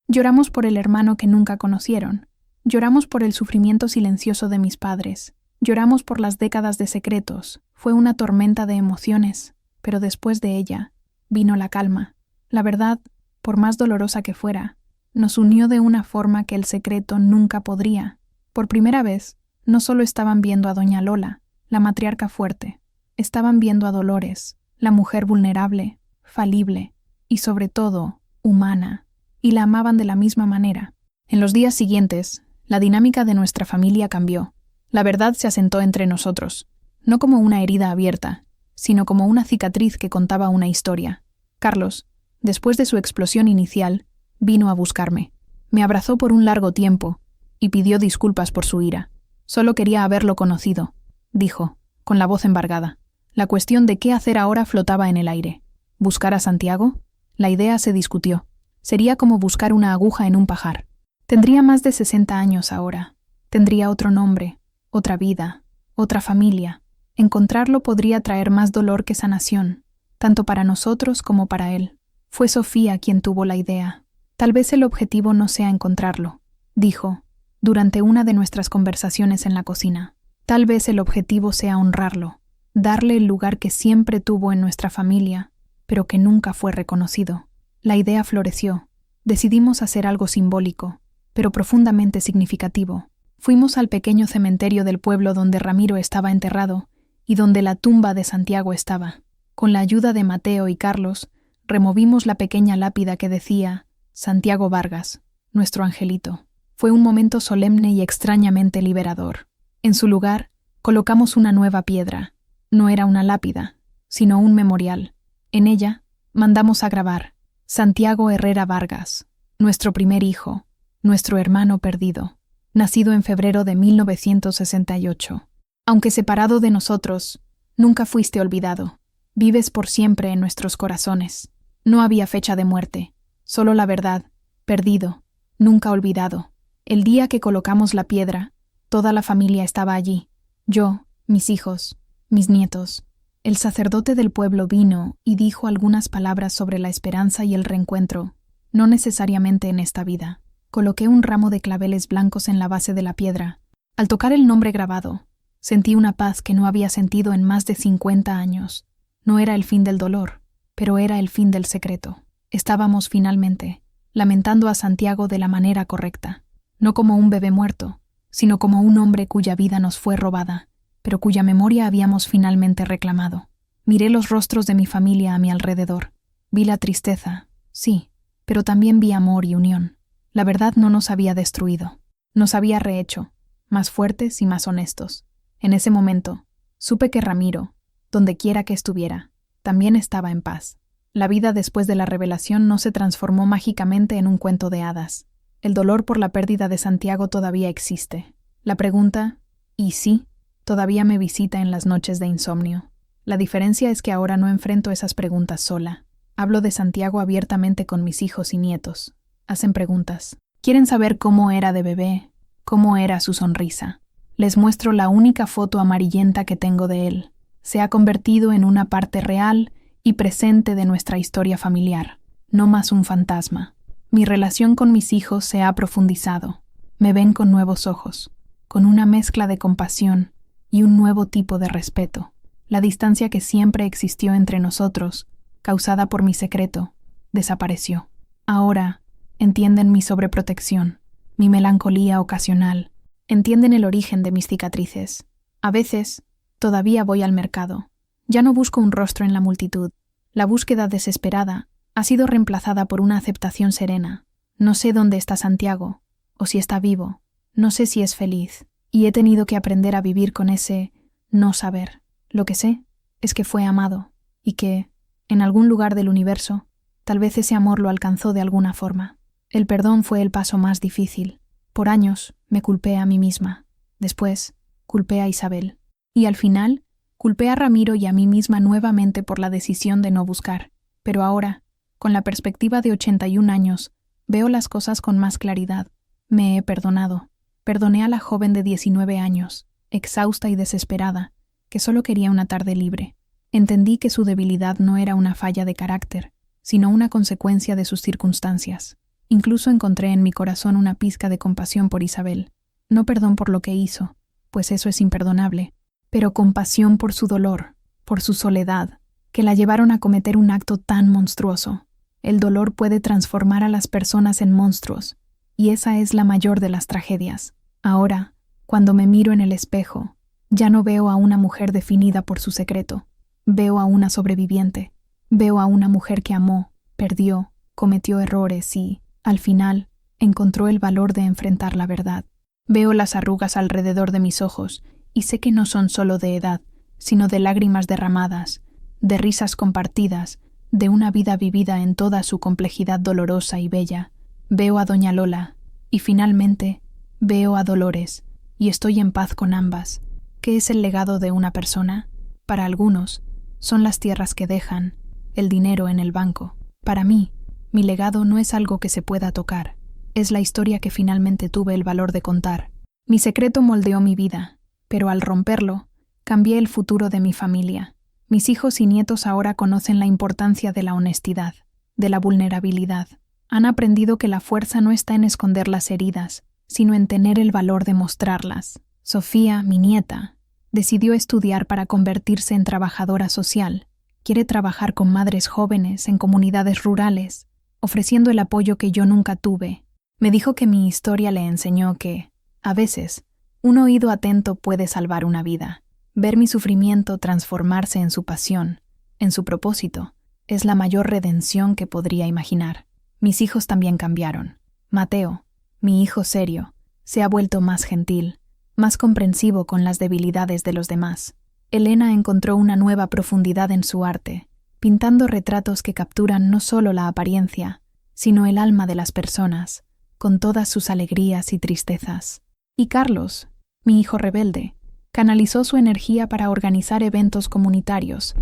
Lloramos por el hermano que nunca conocieron. Lloramos por el sufrimiento silencioso de mis padres. Lloramos por las décadas de secretos. Fue una tormenta de emociones, pero después de ella vino la calma. La verdad, por más dolorosa que fuera, nos unió de una forma que el secreto nunca podría. Por primera vez, no solo estaban viendo a doña Lola, la matriarca fuerte, estaban viendo a Dolores, la mujer vulnerable, falible y sobre todo, humana, y la amaban de la misma manera. En los días siguientes, la dinámica de nuestra familia cambió. La verdad se asentó entre nosotros, no como una herida abierta, sino como una cicatriz que contaba una historia. Carlos, después de su explosión inicial, vino a buscarme. Me abrazó por un largo tiempo y pidió disculpas por su ira. Solo quería haberlo conocido, dijo, con la voz embargada. La cuestión de qué hacer ahora flotaba en el aire. ¿Buscar a Santiago? La idea se discutió. Sería como buscar una aguja en un pajar. Tendría más de 60 años ahora. Tendría otro nombre, otra vida, otra familia. Encontrarlo podría traer más dolor que sanación, tanto para nosotros como para él. Fue Sofía quien tuvo la idea. Tal vez el objetivo no sea encontrarlo, dijo, durante una de nuestras conversaciones en la cocina. Tal vez el objetivo sea honrarlo, darle el lugar que siempre tuvo en nuestra familia, pero que nunca fue reconocido. La idea floreció. Decidimos hacer algo simbólico, pero profundamente significativo. Fuimos al pequeño cementerio del pueblo donde Ramiro estaba enterrado y donde la tumba de Santiago estaba. Con la ayuda de Mateo y Carlos, removimos la pequeña lápida que decía Santiago Vargas, nuestro angelito. Fue un momento solemne y extrañamente liberador. En su lugar, colocamos una nueva piedra. No era una lápida, sino un memorial. En ella, mandamos a grabar Santiago Herrera Vargas, nuestro primer hijo, nuestro hermano perdido, nacido en febrero de 1968. Aunque separado de nosotros, nunca fuiste olvidado. Vives por siempre en nuestros corazones. No había fecha de muerte, solo la verdad, perdido, nunca olvidado. El día que colocamos la piedra, toda la familia estaba allí. Yo, mis hijos, mis nietos. El sacerdote del pueblo vino y dijo algunas palabras sobre la esperanza y el reencuentro, no necesariamente en esta vida. Coloqué un ramo de claveles blancos en la base de la piedra. Al tocar el nombre grabado, sentí una paz que no había sentido en más de 50 años. No era el fin del dolor, pero era el fin del secreto. Estábamos finalmente lamentando a Santiago de la manera correcta, no como un bebé muerto, sino como un hombre cuya vida nos fue robada, pero cuya memoria habíamos finalmente reclamado. Miré los rostros de mi familia a mi alrededor. Vi la tristeza, sí, pero también vi amor y unión. La verdad no nos había destruido, nos había rehecho, más fuertes y más honestos. En ese momento, supe que Ramiro, donde quiera que estuviera, también estaba en paz. La vida después de la revelación no se transformó mágicamente en un cuento de hadas. El dolor por la pérdida de Santiago todavía existe. La pregunta, ¿y sí?, todavía me visita en las noches de insomnio. La diferencia es que ahora no enfrento esas preguntas sola. Hablo de Santiago abiertamente con mis hijos y nietos. Hacen preguntas. Quieren saber cómo era de bebé, cómo era su sonrisa. Les muestro la única foto amarillenta que tengo de él. Se ha convertido en una parte real y presente de nuestra historia familiar, no más un fantasma. Mi relación con mis hijos se ha profundizado. Me ven con nuevos ojos, con una mezcla de compasión y un nuevo tipo de respeto. La distancia que siempre existió entre nosotros, causada por mi secreto, desapareció. Ahora entienden mi sobreprotección, mi melancolía ocasional, entienden el origen de mis cicatrices. A veces, todavía voy al mercado. Ya no busco un rostro en la multitud. La búsqueda desesperada ha sido reemplazada por una aceptación serena. No sé dónde está Santiago, o si está vivo. No sé si es feliz. Y he tenido que aprender a vivir con ese no saber. Lo que sé es que fue amado, y que, en algún lugar del universo, tal vez ese amor lo alcanzó de alguna forma. El perdón fue el paso más difícil. Por años me culpé a mí misma. Después, culpé a Isabel. Y al final, culpé a Ramiro y a mí misma nuevamente por la decisión de no buscar. Pero ahora, con la perspectiva de 81 años, veo las cosas con más claridad. Me he perdonado. Perdoné a la joven de 19 años, exhausta y desesperada, que solo quería una tarde libre. Entendí que su debilidad no era una falla de carácter, sino una consecuencia de sus circunstancias. Incluso encontré en mi corazón una pizca de compasión por Isabel. No perdón por lo que hizo, pues eso es imperdonable, pero compasión por su dolor, por su soledad, que la llevaron a cometer un acto tan monstruoso. El dolor puede transformar a las personas en monstruos, y esa es la mayor de las tragedias. Ahora, cuando me miro en el espejo, ya no veo a una mujer definida por su secreto. Veo a una sobreviviente. Veo a una mujer que amó, perdió, cometió errores y, al final, encontró el valor de enfrentar la verdad. Veo las arrugas alrededor de mis ojos y sé que no son solo de edad, sino de lágrimas derramadas, de risas compartidas, de una vida vivida en toda su complejidad dolorosa y bella. Veo a doña Lola y, finalmente, veo a Dolores y estoy en paz con ambas. ¿Qué es el legado de una persona? Para algunos, son las tierras que dejan, el dinero en el banco. Para mí, mi legado no es algo que se pueda tocar. Es la historia que finalmente tuve el valor de contar. Mi secreto moldeó mi vida, pero al romperlo, cambié el futuro de mi familia. Mis hijos y nietos ahora conocen la importancia de la honestidad, de la vulnerabilidad. Han aprendido que la fuerza no está en esconder las heridas, sino en tener el valor de mostrarlas. Sofía, mi nieta, decidió estudiar para convertirse en trabajadora social. Quiere trabajar con madres jóvenes en comunidades rurales, ofreciendo el apoyo que yo nunca tuve. Me dijo que mi historia le enseñó que, a veces, Un oído atento puede salvar una vida. Ver mi sufrimiento transformarse en su pasión, en su propósito, es la mayor redención que podría imaginar. Mis hijos también cambiaron. Mateo, mi hijo serio, se ha vuelto más gentil, más comprensivo con las debilidades de los demás. Elena encontró una nueva profundidad en su arte, pintando retratos que capturan no solo la apariencia, sino el alma de las personas, con todas sus alegrías y tristezas. Y Carlos, mi hijo rebelde, canalizó su energía para organizar eventos comunitarios,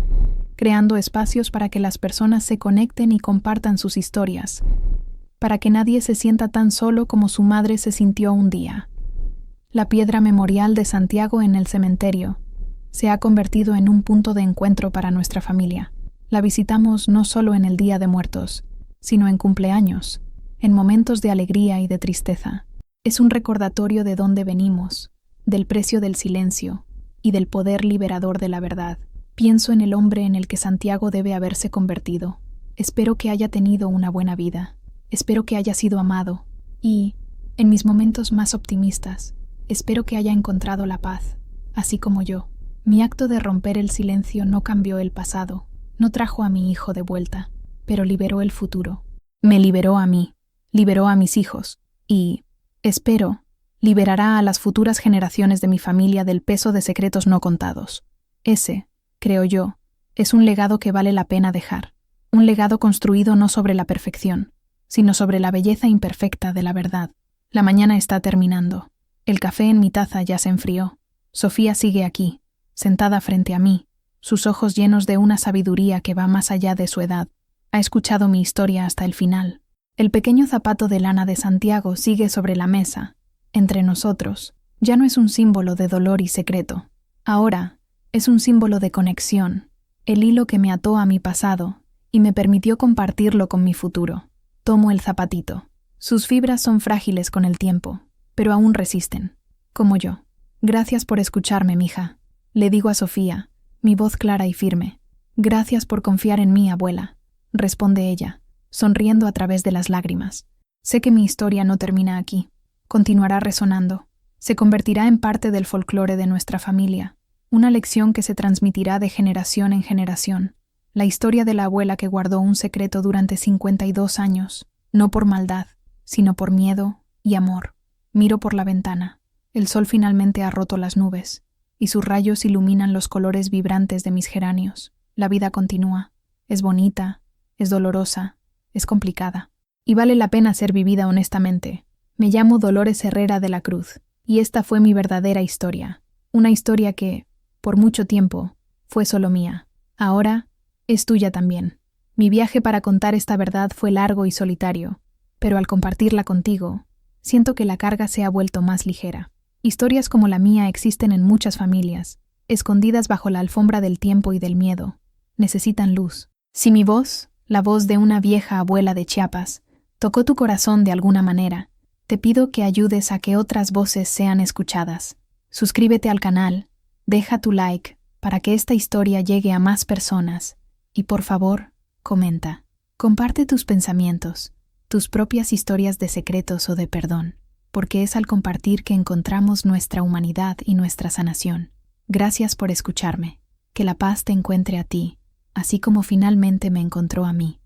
creando espacios para que las personas se conecten y compartan sus historias, para que nadie se sienta tan solo como su madre se sintió un día. La piedra memorial de Santiago en el cementerio se ha convertido en un punto de encuentro para nuestra familia. La visitamos no solo en el Día de Muertos, sino en cumpleaños, en momentos de alegría y de tristeza. Es un recordatorio de dónde venimos, del precio del silencio y del poder liberador de la verdad. Pienso en el hombre en el que Santiago debe haberse convertido. Espero que haya tenido una buena vida. Espero que haya sido amado. Y, en mis momentos más optimistas, espero que haya encontrado la paz, así como yo. Mi acto de romper el silencio no cambió el pasado, no trajo a mi hijo de vuelta, pero liberó el futuro. Me liberó a mí, liberó a mis hijos, y, espero, liberará a las futuras generaciones de mi familia del peso de secretos no contados. Ese, creo yo, es un legado que vale la pena dejar, un legado construido no sobre la perfección, sino sobre la belleza imperfecta de la verdad. La mañana está terminando. El café en mi taza ya se enfrió. Sofía sigue aquí, sentada frente a mí, sus ojos llenos de una sabiduría que va más allá de su edad. Ha escuchado mi historia hasta el final. El pequeño zapato de lana de Santiago sigue sobre la mesa. Entre nosotros, ya no es un símbolo de dolor y secreto. Ahora, es un símbolo de conexión, el hilo que me ató a mi pasado y me permitió compartirlo con mi futuro. Tomo el zapatito. Sus fibras son frágiles con el tiempo, pero aún resisten, como yo. Gracias por escucharme, mija. Le digo a Sofía, mi voz clara y firme. Gracias por confiar en mí, abuela, responde ella, sonriendo a través de las lágrimas. Sé que mi historia no termina aquí. Continuará resonando. Se convertirá en parte del folclore de nuestra familia, una lección que se transmitirá de generación en generación. La historia de la abuela que guardó un secreto durante 52 años, no por maldad, sino por miedo y amor. Miro por la ventana. El sol finalmente ha roto las nubes, y sus rayos iluminan los colores vibrantes de mis geranios. La vida continúa. Es bonita, es dolorosa, es complicada. Y vale la pena ser vivida honestamente. Me llamo Dolores Herrera de la Cruz, y esta fue mi verdadera historia. Una historia que, por mucho tiempo, fue solo mía. Ahora, es tuya también. Mi viaje para contar esta verdad fue largo y solitario, pero al compartirla contigo, siento que la carga se ha vuelto más ligera. Historias como la mía existen en muchas familias, escondidas bajo la alfombra del tiempo y del miedo. Necesitan luz. Si mi voz, la voz de una vieja abuela de Chiapas, tocó tu corazón de alguna manera, te pido que ayudes a que otras voces sean escuchadas. Suscríbete al canal, deja tu like para que esta historia llegue a más personas y por favor, comenta. Comparte tus pensamientos, tus propias historias de secretos o de perdón, porque es al compartir que encontramos nuestra humanidad y nuestra sanación. Gracias por escucharme. Que la paz te encuentre a ti, así como finalmente me encontró a mí.